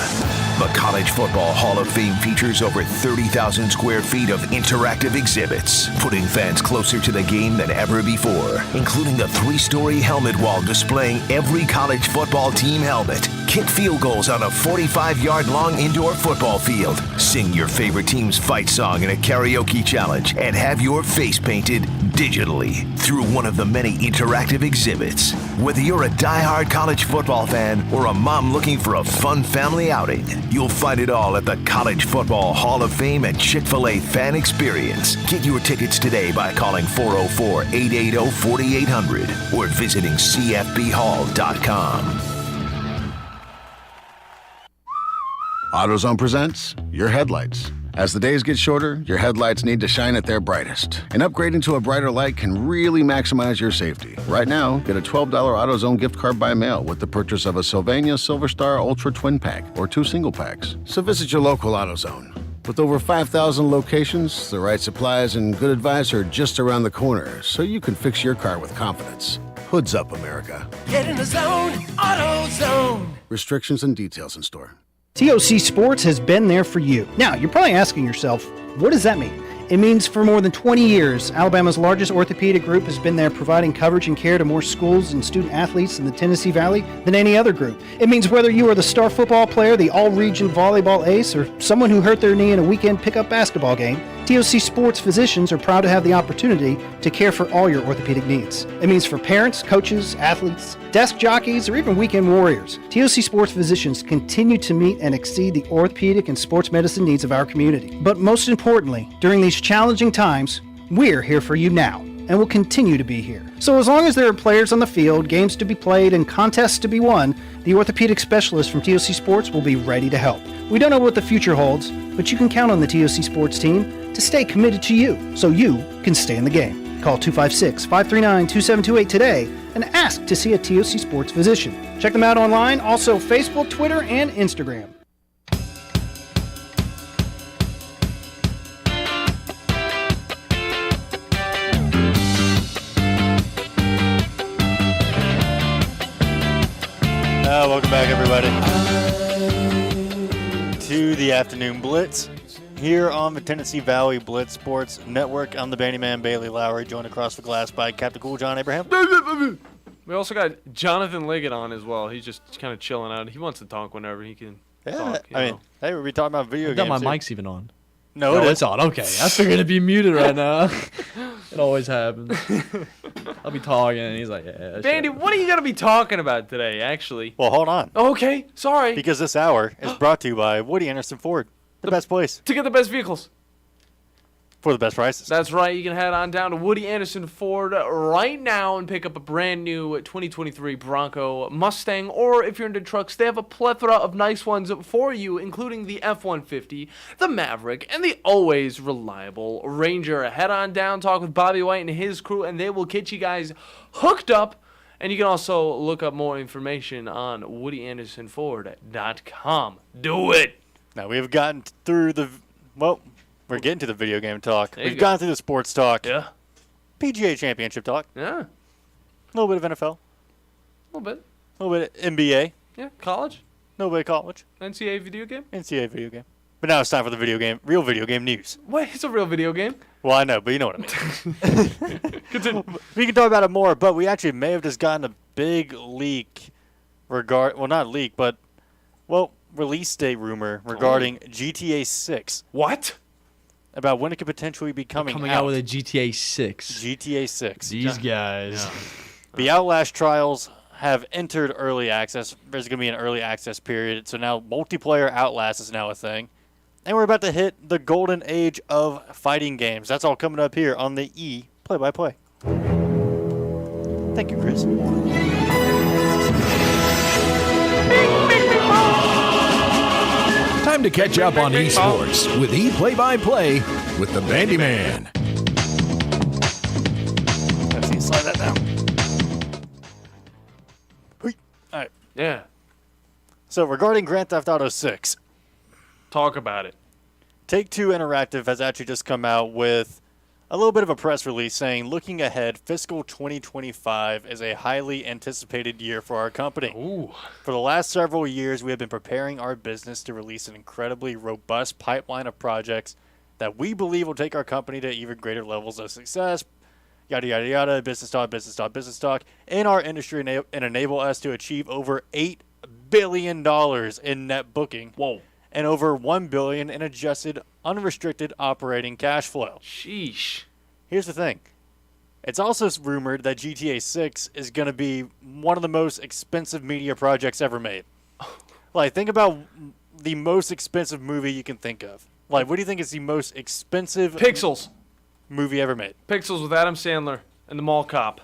The College Football Hall of Fame features over 30,000 square feet of interactive exhibits, putting fans closer to the game than ever before, including a 3-story helmet wall displaying every college football team helmet. Kick field goals on a 45-yard-long indoor football field. Sing your favorite team's fight song in a karaoke challenge and have your face painted digitally through one of the many interactive exhibits. Whether you're a die-hard college football fan or a mom looking for a fun family outing, you'll find it all at the College Football Hall of Fame and Chick-fil-A Fan Experience. Get your tickets today by calling 404-880-4800 or visiting cfbhall.com. AutoZone presents your headlights. As the days get shorter, your headlights need to shine at their brightest. And upgrading to a brighter light can really maximize your safety. Right now, get a $12 AutoZone gift card by mail with the purchase of a Sylvania Silver Star Ultra Twin Pack or 2 single packs. So visit your local AutoZone. With over 5,000 locations, the right supplies and good advice are just around the corner, so you can fix your car with confidence. Hoods up, America. Get in the zone, AutoZone. Restrictions and details in store. TOC Sports has been there for you. Now, you're probably asking yourself, what does that mean? It means for more than 20 years, Alabama's largest orthopedic group has been there providing coverage and care to more schools and student athletes in the Tennessee Valley than any other group. It means whether you are the star football player, the all-region volleyball ace, or someone who hurt their knee in a weekend pickup basketball game, TOC Sports physicians are proud to have the opportunity to care for all your orthopedic needs. It means for parents, coaches, athletes, desk jockeys, or even weekend warriors, TOC Sports physicians continue to meet and exceed the orthopedic and sports medicine needs of our community. But most importantly, during these challenging times, we're here for you now and will continue to be here. So as long as there are players on the field, games to be played, and contests to be won, the orthopedic specialists from TOC Sports will be ready to help. We don't know what the future holds, but you can count on the TOC Sports team to stay committed to you so you can stay in the game. Call 256-539-2728 today and ask to see a TOC Sports physician. Check them out online, also Facebook, Twitter, and Instagram. Welcome back, everybody, to the Afternoon Blitz here on the Tennessee Valley Blitz Sports Network. I'm the Bandi Man, Bailey Lowry, joined across the glass by Captain Cool John Abraham. We also got Jonathan Liggett on as well. He's just kind of chilling out. He wants to talk whenever he can talk. I mean, hey, we're talking about video games. My mic's even on. No, it's on. Okay, I figured it'd be muted right now. It always happens. I'll be talking, and he's like, "Yeah." Bandi, what are you gonna be talking about today? Actually. Well, hold on. Okay, sorry. Because this hour is brought to you by Woody Anderson Ford, the best place to get the best vehicles for the best prices. That's right. You can head on down to Woody Anderson Ford right now and pick up a brand new 2023 Bronco Mustang, or if you're into trucks, they have a plethora of nice ones for you, including the F-150, the Maverick, and the always reliable Ranger. Head on down, talk with Bobby White and his crew, and they will get you guys hooked up. And you can also look up more information on WoodyAndersonFord.com. Do it. Now, we've gotten through we're getting to the video game talk. We've go. gone through the sports talk. Yeah. PGA Championship talk. Yeah. A little bit of NFL. A little bit. A little bit of NBA. Yeah. College. A little bit of college. NCAA video game. NCAA video game. But now it's time for the real video game news. Wait, it's a real video game. Well, I know, but you know what I mean. Continue. We can talk about it more, but we actually may have just gotten a big leak release date rumor regarding GTA 6. What? About when it could potentially be coming out with a GTA 6. GTA 6. These guys. Yeah. The Outlast trials have entered early access. There's going to be an early access period. So now multiplayer Outlast is now a thing. And we're about to hit the golden age of fighting games. That's all coming up here on the E Play-by-Play. Thank you, Chris. Time to catch up on esports with Play-by-Play with the Bandi Man. Slide that down. All right. Yeah. So regarding Grand Theft Auto 6, talk about it. Take-Two Interactive has actually just come out with a little bit of a press release saying, looking ahead, fiscal 2025 is a highly anticipated year for our company. Ooh. For the last several years, we have been preparing our business to release an incredibly robust pipeline of projects that we believe will take our company to even greater levels of success, yada, yada, yada, business talk, in our industry and enable us to achieve over $8 billion in net booking. Whoa. And over $1 billion in adjusted unrestricted operating cash flow. Sheesh. Here's the thing. It's also rumored that GTA 6 is going to be one of the most expensive media projects ever made. Like, think about the most expensive movie you can think of. Like, what do you think is the most expensive Pixels movie ever made? Pixels with Adam Sandler and the mall cop.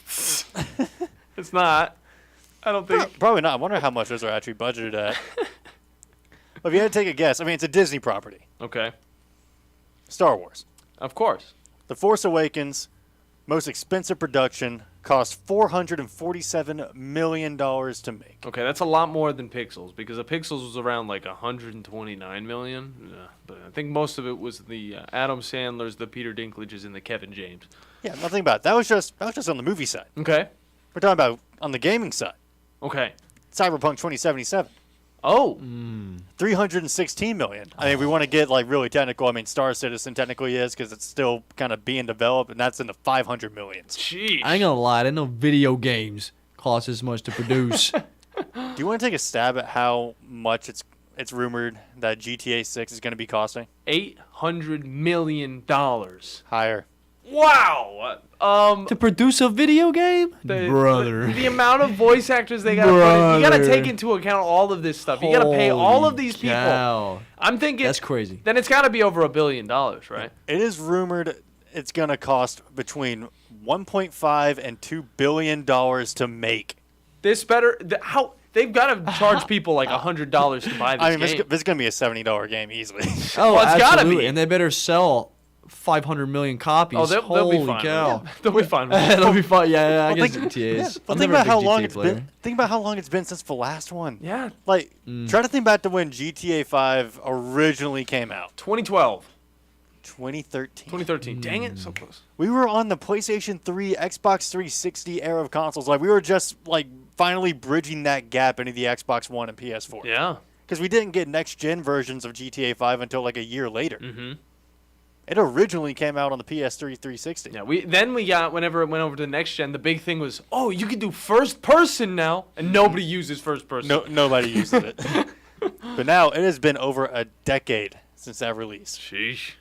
It's not. I don't think. Probably not. I wonder how much those are actually budgeted at. If you had to take a guess, I mean, it's a Disney property. Okay. Star Wars. Of course. The Force Awakens, most expensive production, cost $447 million to make. Okay, that's a lot more than Pixels because the Pixels was around like 129 million. Yeah, but I think most of it was the Adam Sandler's, the Peter Dinklages, and the Kevin James. Yeah, nothing about it. That was just on the movie side. Okay. We're talking about on the gaming side. Okay. Cyberpunk 2077. Oh. 316 million. I mean, we want to get like really technical. I mean, Star Citizen technically is because it's still kind of being developed, and that's in the 500 millions. Jeez. I ain't gonna lie, I didn't know video games cost as much to produce. Do you want to take a stab at how much it's rumored that GTA 6 is going to be costing? $800 million. Higher. Wow. To produce a video game? Brother. The amount of voice actors they gotta put in, you gotta take into account all of this stuff. You gotta pay all of these people. I'm thinking that's crazy. Then it's gotta be over $1 billion, right? It is rumored it's going to cost between 1.5 and $2 billion to make. This better how they've got to charge people like $100 to buy this I mean, game. this is going to be a $70 game easily. Oh, well, it's gotta absolutely. be. And they better sell 500 million copies. Oh, they'll Holy be fine. cow. Yeah, they'll be fine. They'll be fine. Yeah, I guess think, GTAs. Well, think about how long it's been. Think about how long it's been since the last one. Yeah. Like, try to think back to when GTA 5 originally came out. 2012. 2013. 2013. Dang it, so close. We were on the PlayStation 3, Xbox 360 era of consoles. Like, we were just, like, finally bridging that gap into the Xbox One and PS4. Yeah. Because we didn't get next-gen versions of GTA 5 until, like, a year later. Mm-hmm. It originally came out on the PS3 360. Yeah, whenever it went over to the next gen, the big thing was, oh, you can do first person now, and nobody uses first person. No, nobody uses it. But now it has been over a decade since that release. Sheesh.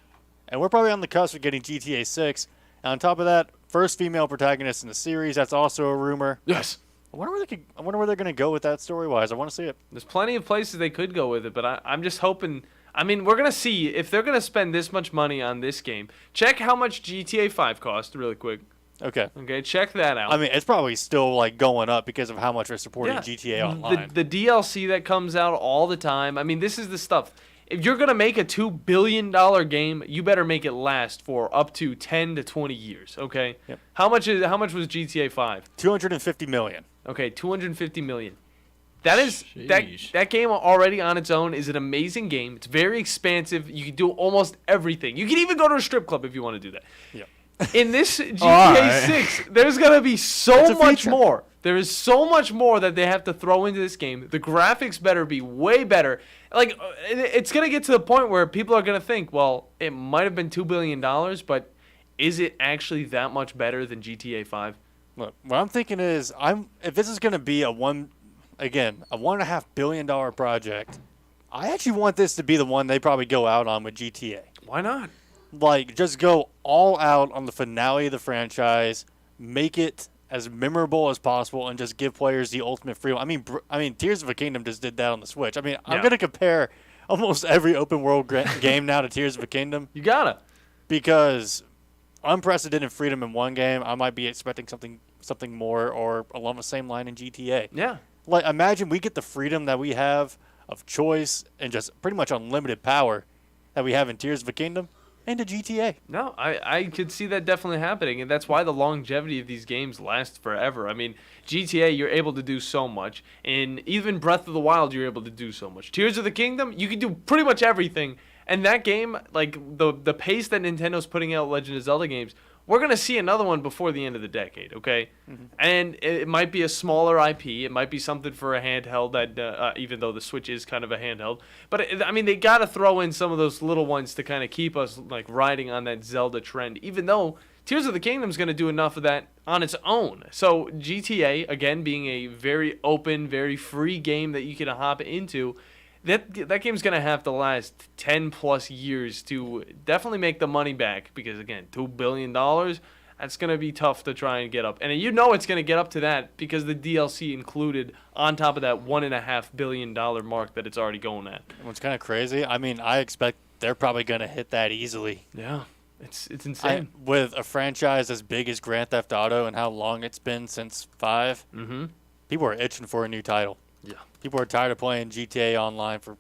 And we're probably on the cusp of getting GTA 6. And on top of that, first female protagonist in the series. That's also a rumor. Yes. I wonder where they're going to go with that story-wise. I want to see it. There's plenty of places they could go with it, but I'm just hoping. I mean, we're going to see if they're going to spend this much money on this game. Check how much GTA 5 cost really quick. Okay. Okay, check that out. I mean, it's probably still like going up because of how much they're supporting GTA Online. The DLC that comes out all the time. I mean, this is the stuff. If you're going to make a $2 billion game, you better make it last for up to 10 to 20 years, okay? Yep. How much was GTA 5? $250 million. Okay, $250 million. That is that game already on its own is an amazing game. It's very expansive. You can do almost everything. You can even go to a strip club if you want to do that. Yeah. In this GTA 6, there's going to be so much more. There is so much more that they have to throw into this game. The graphics better be way better. Like, it's going to get to the point where people are going to think, well, it might have been $2 billion, but is it actually that much better than GTA 5? Look, what I'm thinking is, if this is going to be a $1.5 billion project, I actually want this to be the one they probably go out on with GTA. Why not? Like, just go all out on the finale of the franchise, make it as memorable as possible, and just give players the ultimate freedom. I mean, Tears of a Kingdom just did that on the Switch. I mean, I'm going to compare almost every open world game now to Tears of a Kingdom. You gotta. Because unprecedented freedom in one game, I might be expecting something more or along the same line in GTA. Yeah. Like, imagine we get the freedom that we have of choice and just pretty much unlimited power that we have in Tears of a Kingdom into GTA. No, I could see that definitely happening, and that's why the longevity of these games lasts forever. I mean, GTA, you're able to do so much, and even Breath of the Wild, you're able to do so much. Tears of the Kingdom, you can do pretty much everything, and that game, like, the pace that Nintendo's putting out Legend of Zelda games, we're going to see another one before the end of the decade, okay? Mm-hmm. And it might be a smaller IP. It might be something for a handheld, that even though the Switch is kind of a handheld. But, I mean, they got to throw in some of those little ones to kind of keep us, like, riding on that Zelda trend, even though Tears of the Kingdom is going to do enough of that on its own. So GTA, again, being a very open, very free game that you can hop into, that game's going to have to last 10-plus years to definitely make the money back because, again, $2 billion, that's going to be tough to try and get up. And you know it's going to get up to that because the DLC included on top of that $1.5 billion mark that it's already going at. What's kind of crazy, I mean, I expect they're probably going to hit that easily. Yeah, it's insane. With a franchise as big as Grand Theft Auto and how long it's been since 5, people are itching for a new title. Yeah. People are tired of playing GTA Online for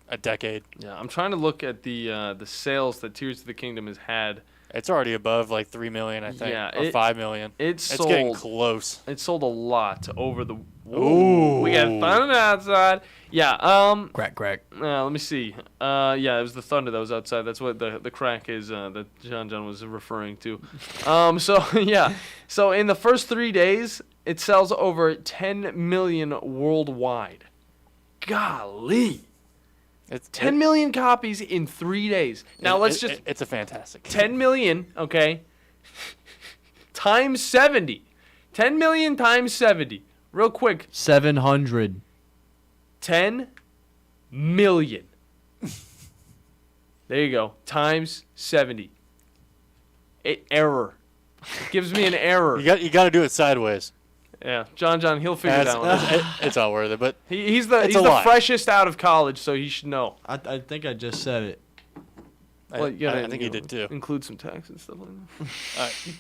a decade. Yeah, I'm trying to look at the sales that Tears of the Kingdom has had. It's already above like 3 million, I think, Yeah, or 5 million. It's getting close. It sold a lot over the. Ooh, we got thunder outside. Yeah. Crack. Let me see. Yeah, it was the thunder that was outside. That's what the crack is that John was referring to. So yeah. So in the first 3 days, it sells over 10 million worldwide. Golly. It's 10 million copies in 3 days. Now it's a fantastic. 10 million, okay, times 70. 10 million times 70. Real quick. 700. 10 million. There you go. Times 70. Error. Gives me an error. You got to do it sideways. Yeah, John, he'll figure that one out. It's all worth it, but he's the freshest out of college, so he should know. I think I just said it. Well, I think he did too. Include some text and stuff like that. All right.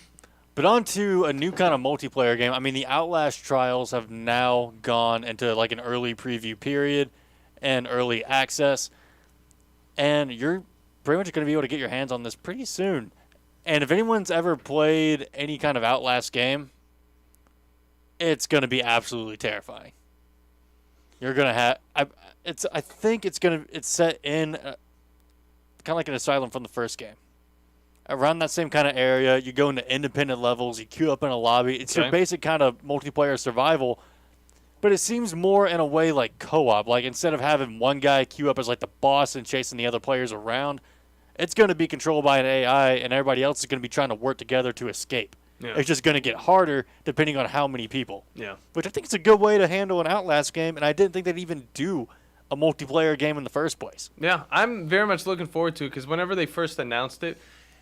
But on to a new kind of multiplayer game. I mean, the Outlast trials have now gone into like an early preview period and early access, and you're pretty much going to be able to get your hands on this pretty soon. And if anyone's ever played any kind of Outlast game, it's going to be absolutely terrifying. You're going to have I think it's set in kind of like an asylum from the first game. Around that same kind of area, you go into independent levels, you queue up in a lobby. It's your basic kind of multiplayer survival, but it seems more in a way like co-op. Like instead of having one guy queue up as like the boss and chasing the other players around, it's going to be controlled by an AI, and everybody else is going to be trying to work together to escape. Yeah. It's just going to get harder depending on how many people. Yeah. Which I think is a good way to handle an Outlast game, and I didn't think they'd even do a multiplayer game in the first place. Yeah, I'm very much looking forward to it because whenever they first announced it,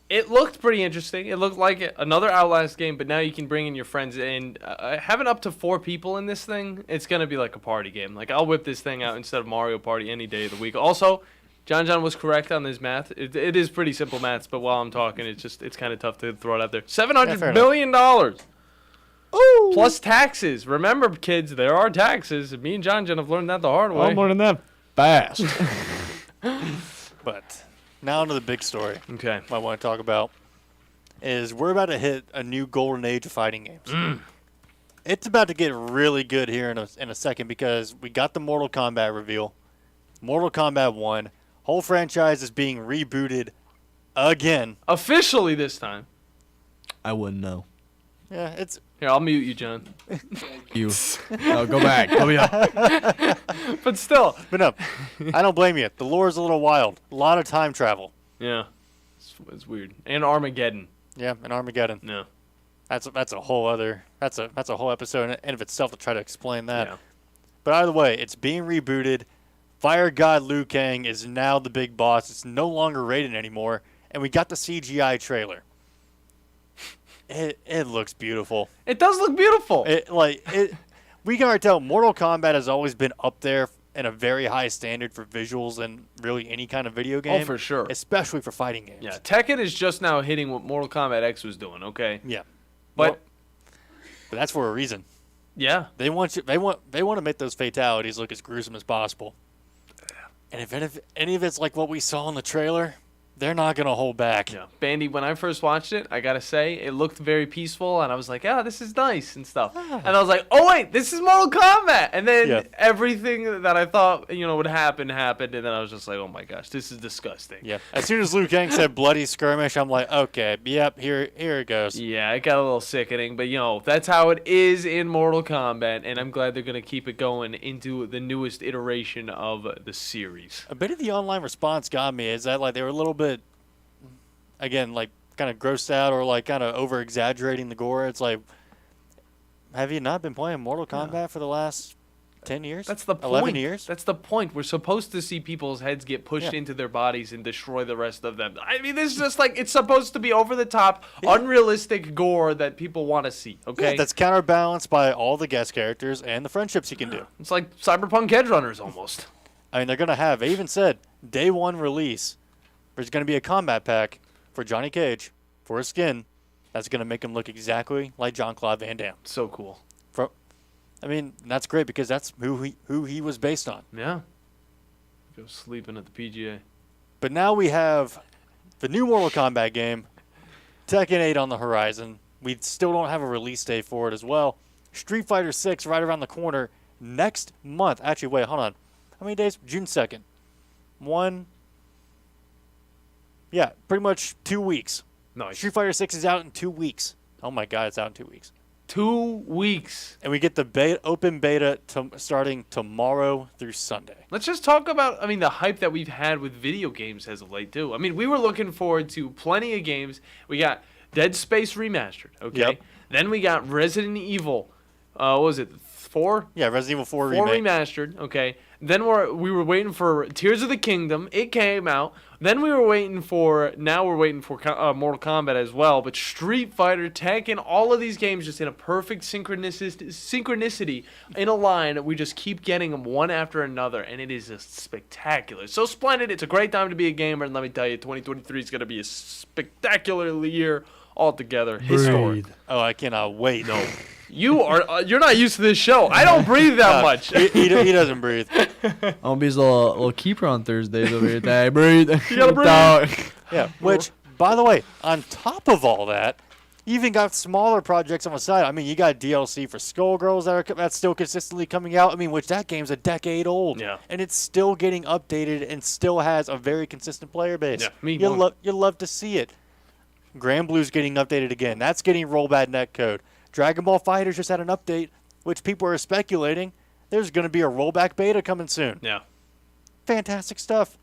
it looked pretty interesting. It looked like another Outlast game, but now you can bring in your friends. And having up to 4 people in this thing, it's going to be like a party game. Like, I'll whip this thing out instead of Mario Party any day of the week. Also, John was correct on his math. It is pretty simple maths, but while I'm talking, it's kind of tough to throw it out there. $700 million. Ooh. Plus taxes. Remember, kids, there are taxes. Me and John have learned that the hard way. I'm learning that fast. But now onto the big story. Okay. I want to talk about is we're about to hit a new golden age of fighting games. It's about to get really good here in a second because we got the Mortal Kombat reveal. Mortal Kombat 1. Whole franchise is being rebooted again. Officially this time. I wouldn't know. Yeah, it's... Here, I'll mute you, John. You. Oh, go back. Oh, yeah. But still. But no, I don't blame you. The lore is a little wild. A lot of time travel. Yeah. It's weird. And Armageddon. Yeah, and Armageddon. Yeah. That's a whole other... That's a whole episode in of itself to try to explain that. Yeah. But either way, it's being rebooted. Fire God Liu Kang is now the big boss. It's no longer Raiden anymore. And we got the CGI trailer. It looks beautiful. It does look beautiful. We can already tell Mortal Kombat has always been up there and a very high standard for visuals and really any kind of video game. Oh, for sure. Especially for fighting games. Yeah, Tekken is just now hitting what Mortal Kombat X was doing, okay? Yeah. But But that's for a reason. Yeah. They want to make those fatalities look as gruesome as possible. And if any of it's like what we saw in the trailer, they're not going to hold back. Yeah. Bandi, when I first watched it, I got to say, it looked very peaceful, and I was like, this is nice and stuff. And I was like, oh, wait, this is Mortal Kombat. And then everything that I thought, would happen, happened, and then I was just like, oh, my gosh, this is disgusting. Yeah. As soon as Liu Kang said bloody skirmish, I'm like, okay, yep, here it goes. Yeah, it got a little sickening, but, that's how it is in Mortal Kombat, and I'm glad they're going to keep it going into the newest iteration of the series. A bit of the online response got me is that, like, they were a little bit, again, like, kind of grossed out or, like, kind of over-exaggerating the gore. It's like, have you not been playing Mortal Kombat for the last 10 years? That's the point. 11 years? That's the point. We're supposed to see people's heads get pushed into their bodies and destroy the rest of them. I mean, this is just like, it's supposed to be over-the-top, unrealistic gore that people want to see, okay? Yeah, that's counterbalanced by all the guest characters and the friendships you can do. It's like Cyberpunk Edge Runners, almost. I mean, they're going to have, they even said, day one release, there's going to be a combat pack for Johnny Cage for his skin that's going to make him look exactly like Jean-Claude Van Damme. So cool. I mean, that's great because that's who he was based on. Yeah. Go sleeping at the PGA. But now we have the new Mortal Kombat game, Tekken 8 on the horizon. We still don't have a release date for it as well. Street Fighter 6 right around the corner next month. Actually, wait, hold on. How many days? June 2nd. Yeah, pretty much 2 weeks. Nice. Street Fighter 6 is out in 2 weeks. Oh my God, it's out in 2 weeks. 2 weeks. And we get the open beta starting tomorrow through Sunday. Let's just talk about, the hype that we've had with video games as of late, too. We were looking forward to plenty of games. We got Dead Space Remastered, okay? Yep. Then we got Resident Evil, what was it, 4? Yeah, Resident Evil 4 remake. Remastered, okay. Then we were waiting for Tears of the Kingdom. It came out. Then now we're waiting for Mortal Kombat as well. But Street Fighter, Tekken, all of these games just in a perfect synchronicity in a line. We just keep getting them one after another, and it is just spectacular. So splendid. It's a great time to be a gamer, and let me tell you, 2023 is going to be a spectacular year altogether. Historic. Oh, I cannot wait. No. You're not used to this show. I don't breathe that much. He doesn't breathe. I'm gonna be his little keeper on Thursdays over here. Hey, breathe. You gotta breathe. Yeah. Which, by the way, on top of all that, you even got smaller projects on the side. You got DLC for Skullgirls that's still consistently coming out. Which that game's a decade old. Yeah. And it's still getting updated and still has a very consistent player base. Yeah. You'll love to see it. Grand Blue's getting updated again. That's getting rollback netcode. Dragon Ball FighterZ just had an update, which people are speculating there's going to be a rollback beta coming soon. Yeah. Fantastic stuff.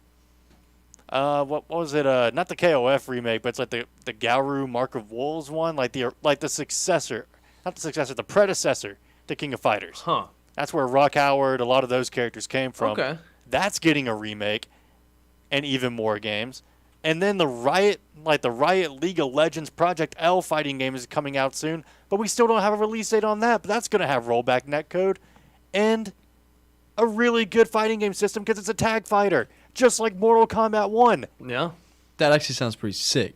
What was it? Not the KOF remake, but it's like the Gauru Mark of Wolves one, like the successor, not the successor, the predecessor to King of Fighters. Huh. That's where Rock Howard, a lot of those characters came from. Okay. That's getting a remake, and even more games. And then the Riot League of Legends Project L fighting game is coming out soon, but we still don't have a release date on that. But that's going to have rollback netcode and a really good fighting game system because it's a tag fighter, just like Mortal Kombat 1. Yeah. That actually sounds pretty sick.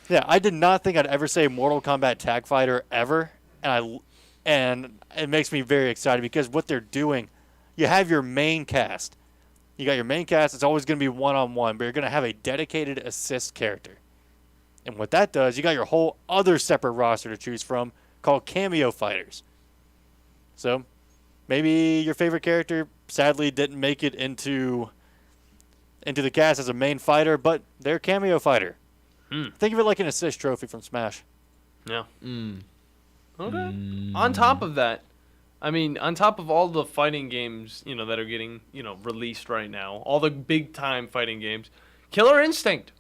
Yeah, I did not think I'd ever say Mortal Kombat tag fighter ever, and it makes me very excited because what they're doing, you have your main cast. You got your main cast. It's always going to be one-on-one, but you're going to have a dedicated assist character. And what that does, you got your whole other separate roster to choose from called cameo fighters. So maybe your favorite character sadly didn't make it into the cast as a main fighter, but they're a cameo fighter. Think of it like an assist trophy from Smash. Yeah. Okay. On top of that, on top of all the fighting games, that are getting, released right now, all the big-time fighting games, Killer Instinct,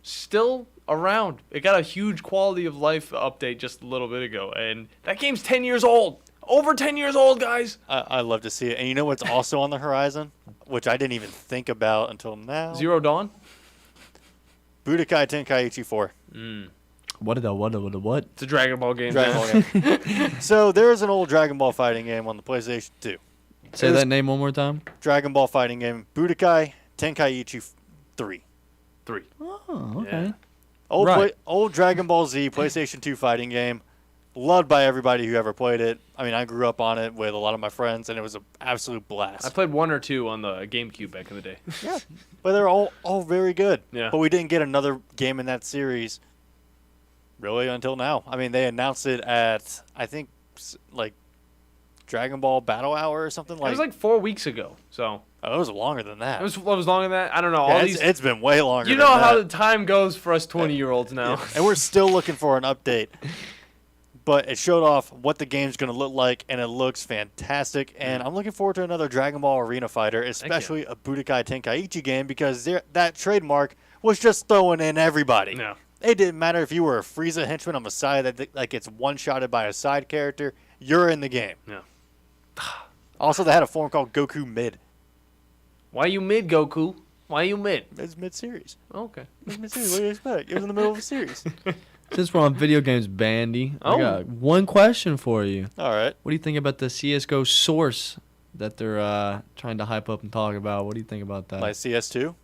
still around. It got a huge quality of life update just a little bit ago, and that game's 10 years old. Over 10 years old, guys. I love to see it. And you know what's also on the horizon, which I didn't even think about until now? Zero Dawn? Budokai Tenkaichi 4. What? It's a Dragon Ball game. Dragon Ball game. So there's an old Dragon Ball fighting game on the PlayStation 2. Say that name one more time. Dragon Ball fighting game. Budokai Tenkaichi 3. 3. Oh, okay. Yeah. Old Dragon Ball Z PlayStation 2 fighting game. Loved by everybody who ever played it. I mean, I grew up on it with a lot of my friends, and it was an absolute blast. I played 1 or 2 on the GameCube back in the day. Yeah, but they're all very good. Yeah. But we didn't get another game in that series really until now. I mean, they announced it at, I think, like Dragon Ball Battle Hour or something. It was like 4 weeks ago, so. Oh, it was longer than that. It was longer than that? I don't know. Yeah, All it's been way longer You than know that. how the time goes for us 20-year-olds now. Yeah. And we're still looking for an update. But it showed off what the game's going to look like, and it looks fantastic. And I'm looking forward to another Dragon Ball Arena Fighter, especially a Budokai Tenkaichi game, because that trademark was just throwing in everybody. No. It didn't matter if you were a Frieza henchman on the side that gets one-shotted by a side character. You're in the game. Yeah. Also, they had a form called Goku Mid. Why you mid, Goku? Why you mid? It's mid-series. Okay. It's mid-series. What do you expect? It was in the middle of a series. Since we're on video games, Bandi, I Oh. got one question for you. All right. What do you think about the CSGO source that they're trying to hype up and talk about? What do you think about that? Like CS2?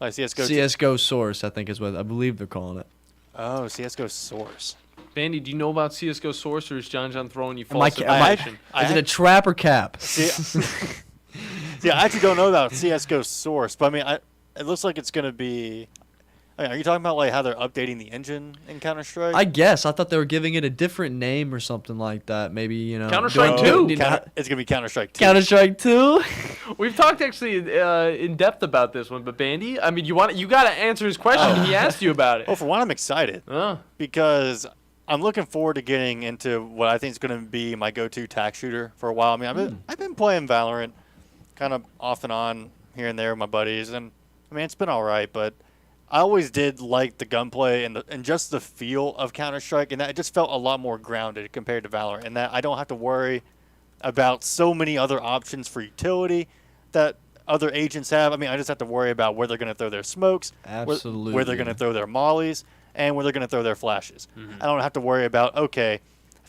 Like CSGO 2? CSGO source, I think is what I believe they're calling it. Oh, CSGO Source. Bandy, do you know about CSGO Source, or is John throwing you Am I- false am I- information? Is it a trap or cap? Yeah, I actually don't know about CSGO Source, but I mean, it looks like it's going to be... I mean, are you talking about like how they're updating the engine in Counter-Strike? I guess. I thought they were giving it a different name or something like that. Maybe, you know. Counter-Strike doing- 2? doing- It's going to be Counter-Strike 2. Counter-Strike 2? We've talked actually in depth about this one, but Bandy, I mean, you got to answer his question. He asked you about it. Well, for one, I'm excited because I'm looking forward to getting into what I think is going to be my go-to tack shooter for a while. I mean, I've been playing Valorant kind of off and on here and there with my buddies, and I mean, it's been all right, but I always did like the gunplay and just the feel of Counter-Strike, and that it just felt a lot more grounded compared to Valorant, and that I don't have to worry about so many other options for utility that other agents have. I mean, I just have to worry about where they're going to throw their smokes, Absolutely. where they're going to throw their mollies, and where they're going to throw their flashes. I don't have to worry about, okay,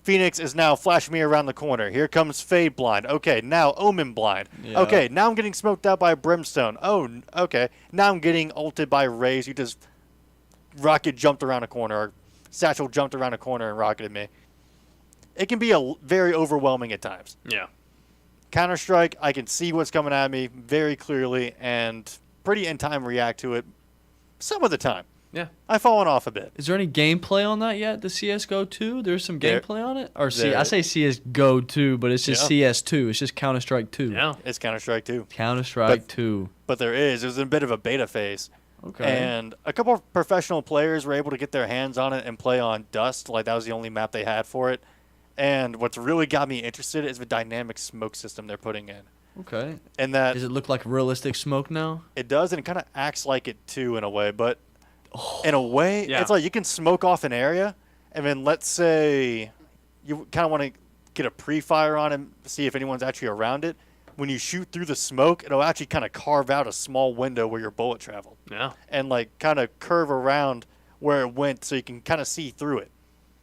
Phoenix is now flashing me around the corner. Here comes Fade Blind. Okay, now Omen Blind. Yeah. Okay, now I'm getting smoked out by Brimstone. Oh, okay. Now I'm getting ulted by Raze, who just rocket jumped around a corner, or Satchel jumped around a corner and rocketed me. It can be very overwhelming at times. Yeah. Counter-Strike, I can see what's coming at me very clearly and pretty in time react to it some of the time. Yeah. I've fallen off a bit. Is there any gameplay on that yet? The CSGO 2? There's some There- gameplay on it? Or there- I say CSGO 2, but it's just Yeah. CS2. It's just Counter-Strike 2. Yeah. It's Counter-Strike 2. Counter-Strike 2. But there's a bit of a beta phase. Okay. And a couple of professional players were able to get their hands on it and play on Dust. Like, that was the only map they had for it. And what's really got me interested is the dynamic smoke system they're putting in. Okay. And that Does it look like realistic smoke now? it does, and it kind of acts like it too in a way. But in a way, Yeah. it's like you can smoke off an area, and then let's say you kind of want to get a pre-fire on and see if anyone's actually around it. When you shoot through the smoke, it'll actually kind of carve out a small window where your bullet traveled. Yeah. And like kind of curve around where it went so you can kind of see through it.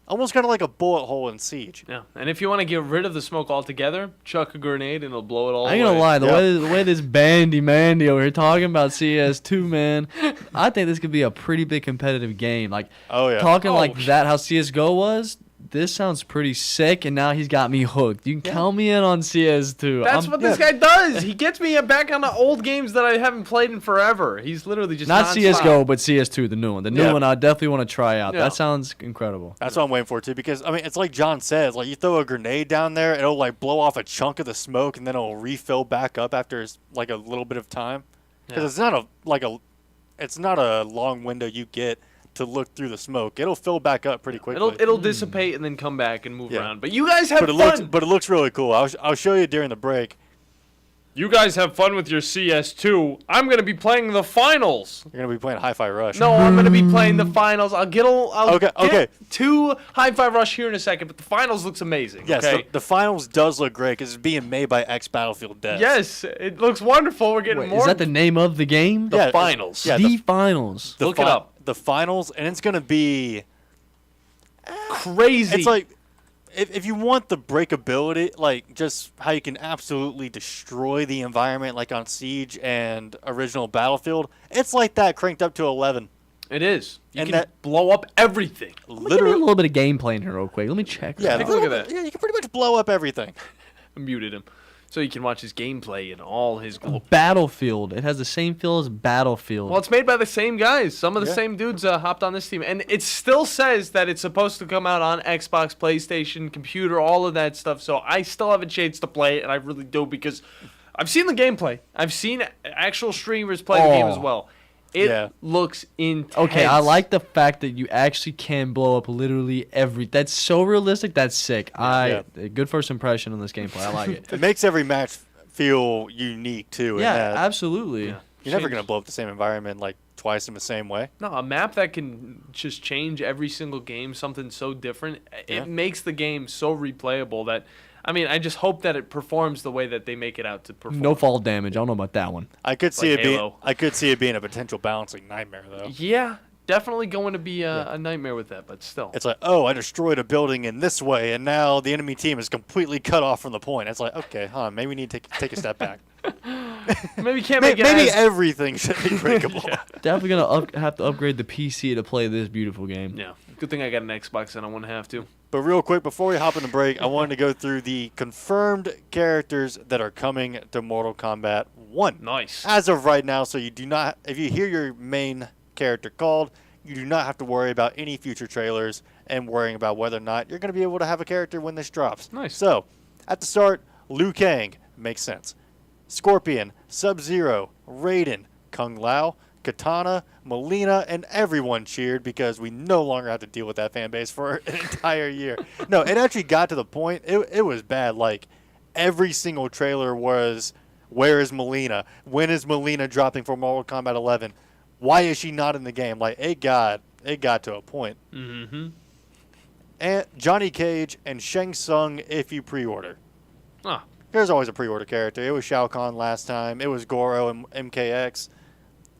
Almost kind of like a bullet hole in Siege. Yeah. And if you want to get rid of the smoke altogether, chuck a grenade and it'll blow it all I ain't away. gonna lie, the way this Mandy over here talking about CS2, man, I think this could be a pretty big competitive game. Like, Oh, yeah. talking Oh, like that, how CSGO was, this sounds pretty sick, and now he's got me hooked. You can count me in on CS2. That's what this guy does. He gets me back on the old games that I haven't played in forever. He's literally just Not nonstop. CSGO, but CS2, the new one. The new Yeah. one I definitely want to try out. Yeah. That sounds incredible. That's what I'm waiting for too, because I mean it's like John says, like you throw a grenade down there, it'll like blow off a chunk of the smoke, and then it'll refill back up after like a little bit of time. Because Yeah. it's not a long window you get to look through the smoke. It'll fill back up pretty quickly. It'll dissipate and then come back and move Yeah. around. But you guys have but it fun. looks really cool. I'll show you during the break. You guys have fun with your CS2. I'm gonna be playing the finals. You're gonna be playing Hi-Fi Rush. No, I'm gonna be playing the finals. I'll get Okay. to Hi-Fi Rush here in a second, but the finals looks amazing. Yes, okay? the finals does look great because it's being made by Battlefield devs. Yes, it looks wonderful. We're getting Wait, more. is that the name of the game? The finals. Yeah, the finals. the Look it up. The finals, and it's gonna be crazy? if you want the breakability, like just how you can absolutely destroy the environment, like on Siege and original Battlefield, it's like that cranked up to 11. It is. You can blow up everything. Literally a little bit of gameplay in here real quick. Let me check. Yeah, Take a look at that. Yeah, you can pretty much blow up everything. I muted him. So you can watch his gameplay and all his Battlefield. It has the same feel as Battlefield. Well, it's made by the same guys. Some of the same dudes hopped on this team. And it still says that it's supposed to come out on Xbox, PlayStation, computer, all of that stuff. So I still have a chance to play it, and I really do because I've seen the gameplay. I've seen actual streamers play the game as well. It looks intense. Okay, I like the fact that you actually can blow up literally That's so realistic. That's sick. Good first impression on this gameplay. I like it. It makes every match feel unique too. Yeah, absolutely. Yeah. You're never gonna blow up the same environment like twice in the same way. No, a map that can just change every single game, something so different. It makes the game so replayable that. I mean, I just hope that it performs the way that they make it out to perform. No fall damage. I don't know about that one. I could see it being a potential balancing nightmare, though. Yeah, definitely going to be a nightmare with that, but still. It's like, oh, I destroyed a building in this way, and now the enemy team is completely cut off from the point. It's like, okay, maybe we need to take a step back. Maybe can't make it. Maybe everything should be breakable. Definitely gonna have to upgrade the PC to play this beautiful game. Yeah, good thing I got an Xbox and I wouldn't have to. But real quick, before we hop in the break, I wanted to go through the confirmed characters that are coming to Mortal Kombat 1. Nice. As of right now, so you do not, if you hear your main character called, you do not have to worry about any future trailers and worrying about whether or not you're going to be able to have a character when this drops. Nice. So, at the start, Liu Kang makes sense. Scorpion, Sub-Zero, Raiden, Kung Lao, Katana, Melina, and everyone cheered because we no longer have to deal with that fan base for an entire year. No, it actually got to the point, it was bad. Like, every single trailer was, where is Melina? When is Melina dropping for Mortal Kombat 11? Why is she not in the game? Like, it got to a point. Mm-hmm. And Johnny Cage and Shang Tsung if you pre-order. Ah. There's always a pre-order character. It was Shao Kahn last time. It was Goro and MKX.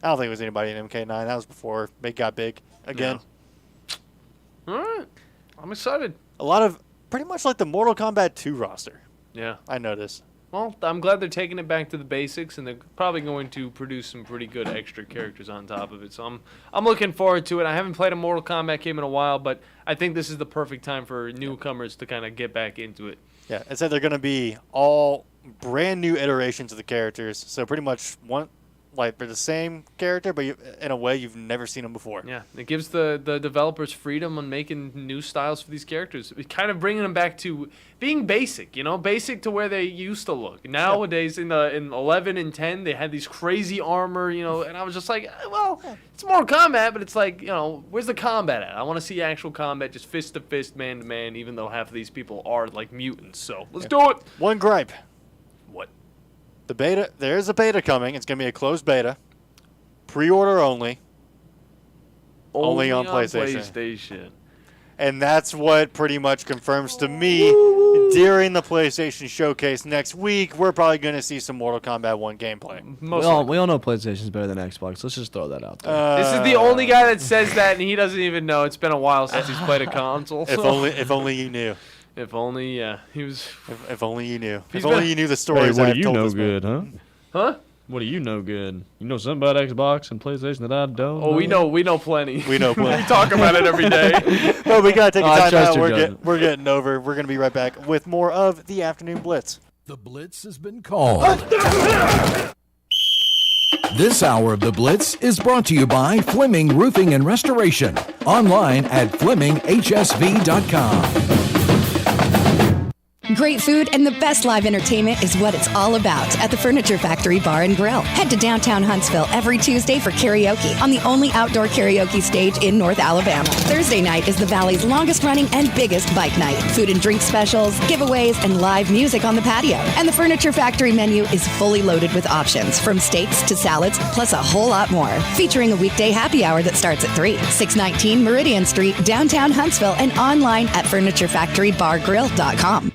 I don't think it was anybody in MK9. That was before they got big again. Yeah. All right. I'm excited. A lot of pretty much like the Mortal Kombat 2 roster. Yeah. I noticed. Well, I'm glad they're taking it back to the basics, and they're probably going to produce some pretty good extra characters on top of it. So I'm looking forward to it. I haven't played a Mortal Kombat game in a while, but I think this is the perfect time for newcomers to kind of get back into it. Yeah, it said they're going to be all brand new iterations of the characters. So pretty much they're the same character, but in a way you've never seen them before. Yeah, it gives the developers freedom on making new styles for these characters. It kind of bringing them back to being basic, basic to where they used to look. Nowadays, in 11 and 10, they had these crazy armor, and I was just like, well, it's Mortal Kombat, but it's like, where's the combat at? I want to see actual combat, just fist to fist, man to man, even though half of these people are like mutants. So let's do it. One gripe. What? The beta, there is a beta coming. It's going to be a closed beta. Pre-order only. Only on PlayStation. And that's what pretty much confirms to me during the PlayStation Showcase next week, we're probably going to see some Mortal Kombat 1 gameplay. We all know PlayStation's better than Xbox. Let's just throw that out there. This is the only guy that says that, and he doesn't even know. It's been a while since he's played a console. If only you knew. If only, he was. If only you knew. If only you knew the stories. Hey, what I've do you told know this good, man. huh? What do you know good? You know something about Xbox and PlayStation that I don't. Oh, we know plenty. We know plenty. We talk about it every day. Well, we gotta take a time out. We're getting over. We're gonna be right back with more of the Afternoon Blitz. The Blitz has been called. This hour of the Blitz is brought to you by Fleming Roofing and Restoration. Online at FlemingHSV.com. Great food and the best live entertainment is what it's all about at the Furniture Factory Bar and Grill. Head to downtown Huntsville every Tuesday for karaoke on the only outdoor karaoke stage in North Alabama. Thursday night is the Valley's longest running and biggest bike night. Food and drink specials, giveaways, and live music on the patio. And the Furniture Factory menu is fully loaded with options from steaks to salads, plus a whole lot more. Featuring a weekday happy hour that starts at 3. 619 Meridian Street, downtown Huntsville, and online at FurnitureFactoryBarGrill.com.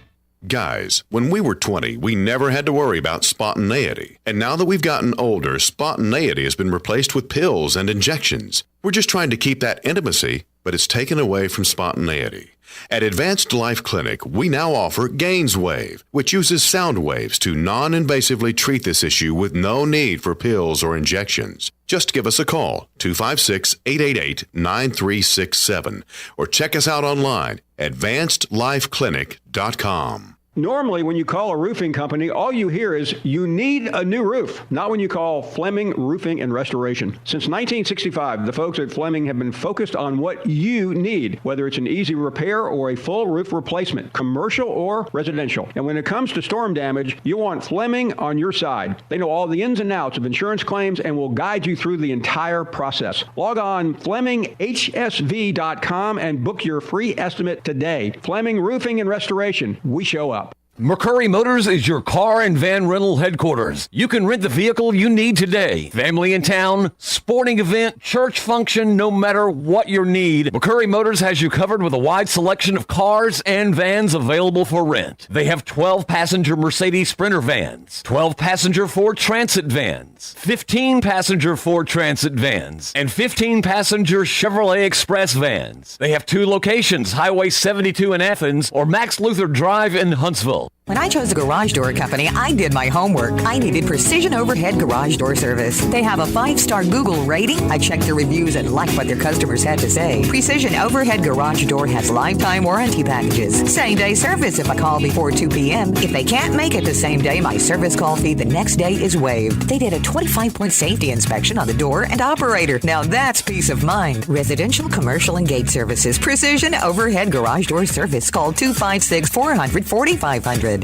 Guys, when we were 20, we never had to worry about spontaneity. And now that we've gotten older, spontaneity has been replaced with pills and injections. We're just trying to keep that intimacy but it's taken away from spontaneity. At Advanced Life Clinic, we now offer GainsWave, which uses sound waves to non-invasively treat this issue with no need for pills or injections. Just give us a call, 256-888-9367, or check us out online, advancedlifeclinic.com. Normally, when you call a roofing company, all you hear is, you need a new roof. Not when you call Fleming Roofing and Restoration. Since 1965, the folks at Fleming have been focused on what you need, whether it's an easy repair or a full roof replacement, commercial or residential. And when it comes to storm damage, you want Fleming on your side. They know all the ins and outs of insurance claims and will guide you through the entire process. Log on FlemingHSV.com and book your free estimate today. Fleming Roofing and Restoration. We show up. McCurry Motors is your car and van rental headquarters. You can rent the vehicle you need today. Family in town, sporting event, church function, no matter what your need, McCurry Motors has you covered with a wide selection of cars and vans available for rent. They have 12-passenger Mercedes Sprinter vans, 12-passenger Ford Transit vans, 15-passenger Ford Transit vans, and 15-passenger Chevrolet Express vans. They have 2 locations, Highway 72 in Athens or Max Luther Drive in Huntsville. When I chose a garage door company, I did my homework. I needed Precision Overhead Garage Door Service. They have a 5-star Google rating. I checked their reviews and liked what their customers had to say. Precision Overhead Garage Door has lifetime warranty packages. Same-day service if I call before 2 p.m. If they can't make it the same day, my service call fee the next day is waived. They did a 25-point safety inspection on the door and operator. Now that's peace of mind. Residential, commercial, and gate services. Precision Overhead Garage Door Service. Call 256-400-4500.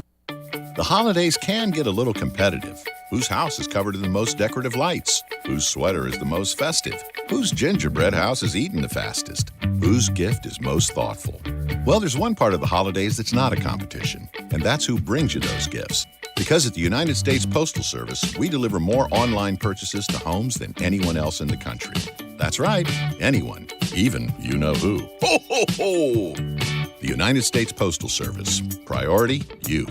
The holidays can get a little competitive. Whose house is covered in the most decorative lights? Whose sweater is the most festive? Whose gingerbread house is eaten the fastest? Whose gift is most thoughtful? Well, there's one part of the holidays that's not a competition, and that's who brings you those gifts. Because at the United States Postal Service, we deliver more online purchases to homes than anyone else in the country. That's right, anyone, even you know who. Ho, ho, ho! The United States Postal Service. Priority, you.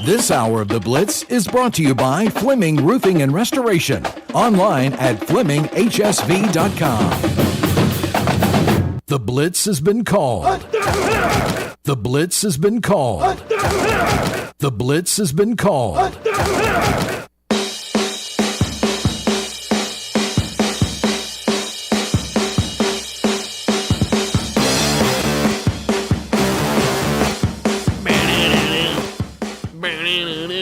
This hour of The Blitz is brought to you by Fleming Roofing and Restoration. Online at FlemingHSV.com. The Blitz has been called. The Blitz has been called. The Blitz has been called.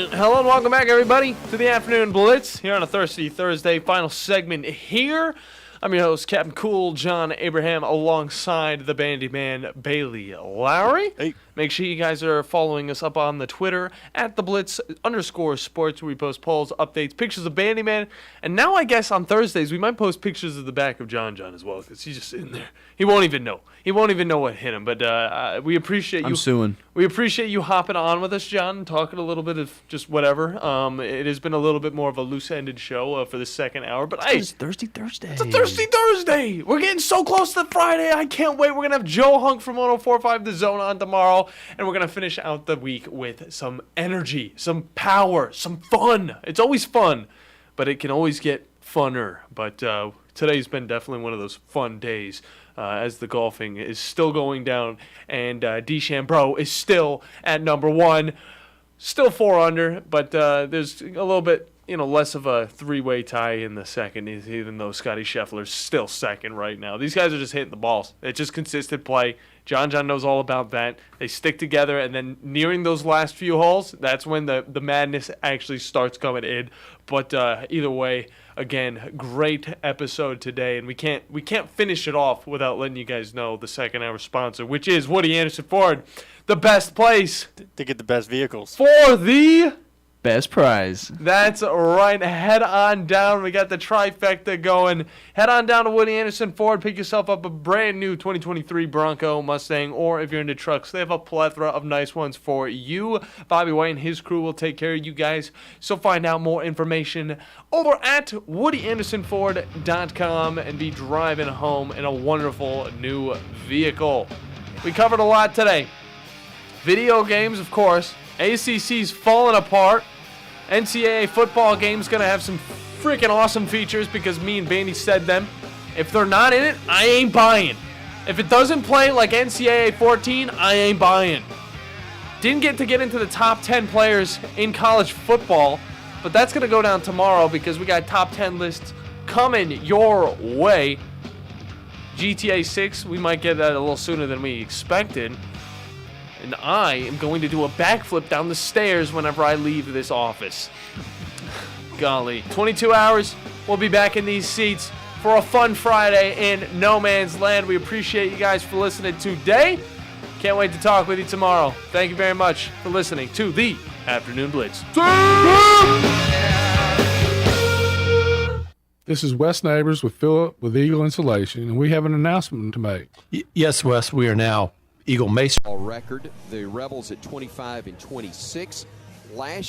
Hello and welcome back, everybody, to the Afternoon Blitz here on a Thirsty Thursday. Final segment here. I'm your host, Captain Cool John Abraham, alongside the Bandi man, Bailey Lowry. Hey. Make sure you guys are following us up on the Twitter, at the Blitz_sports, where we post polls, updates, pictures of Bandi man. And now I guess on Thursdays, we might post pictures of the back of John as well, because he's just in there. He won't even know. He won't even know what hit him. But we appreciate you. I'm suing. We appreciate you hopping on with us, John, and talking a little bit of just whatever. It has been a little bit more of a loose-ended show for the second hour. But hey, it's Thirsty Thursday. It's a Thirsty Thursday. We're getting so close to Friday. I can't wait. We're going to have Joe Hunk from 104.5 The Zone on tomorrow. And we're going to finish out the week with some energy, some power, some fun. It's always fun, but it can always get funner. But today's been definitely one of those fun days. As the golfing is still going down, and DeChambeau is still at number 1, still 4 under, but there's a little bit, less of a three-way tie in the second, even though Scotty Scheffler's still second right now. These guys are just hitting the balls. It's just consistent play. John knows all about that. They stick together, and then nearing those last few holes, that's when the madness actually starts coming in. But either way, again, great episode today, and we can't finish it off without letting you guys know the second hour sponsor, which is Woody Anderson Ford, the best place to get the best vehicles for the best prize. That's right. Head on down. We got the trifecta going. Head on down to Woody Anderson Ford. Pick yourself up a brand new 2023 Bronco, Mustang, or if you're into trucks, they have a plethora of nice ones for you. Bobby White and his crew will take care of you guys. So find out more information over at WoodyAndersonFord.com and be driving home in a wonderful new vehicle. We covered a lot today. Video games, of course. ACC's falling apart. NCAA football game's going to have some freaking awesome features because me and Bandi said them. If they're not in it, I ain't buying. If it doesn't play like NCAA 14, I ain't buying. Didn't get into the top 10 players in college football, but that's going to go down tomorrow because we got top 10 lists coming your way. GTA 6, we might get that a little sooner than we expected. And I am going to do a backflip down the stairs whenever I leave this office. Golly. 22 hours, we'll be back in these seats for a fun Friday in No Man's Land. We appreciate you guys for listening today. Can't wait to talk with you tomorrow. Thank you very much for listening to the Afternoon Blitz. This is Wes Neighbors with Philip with Eagle Insulation, and we have an announcement to make. Yes, Wes, we are now Eagle Mason. Record, the Rebels at 25-26. Last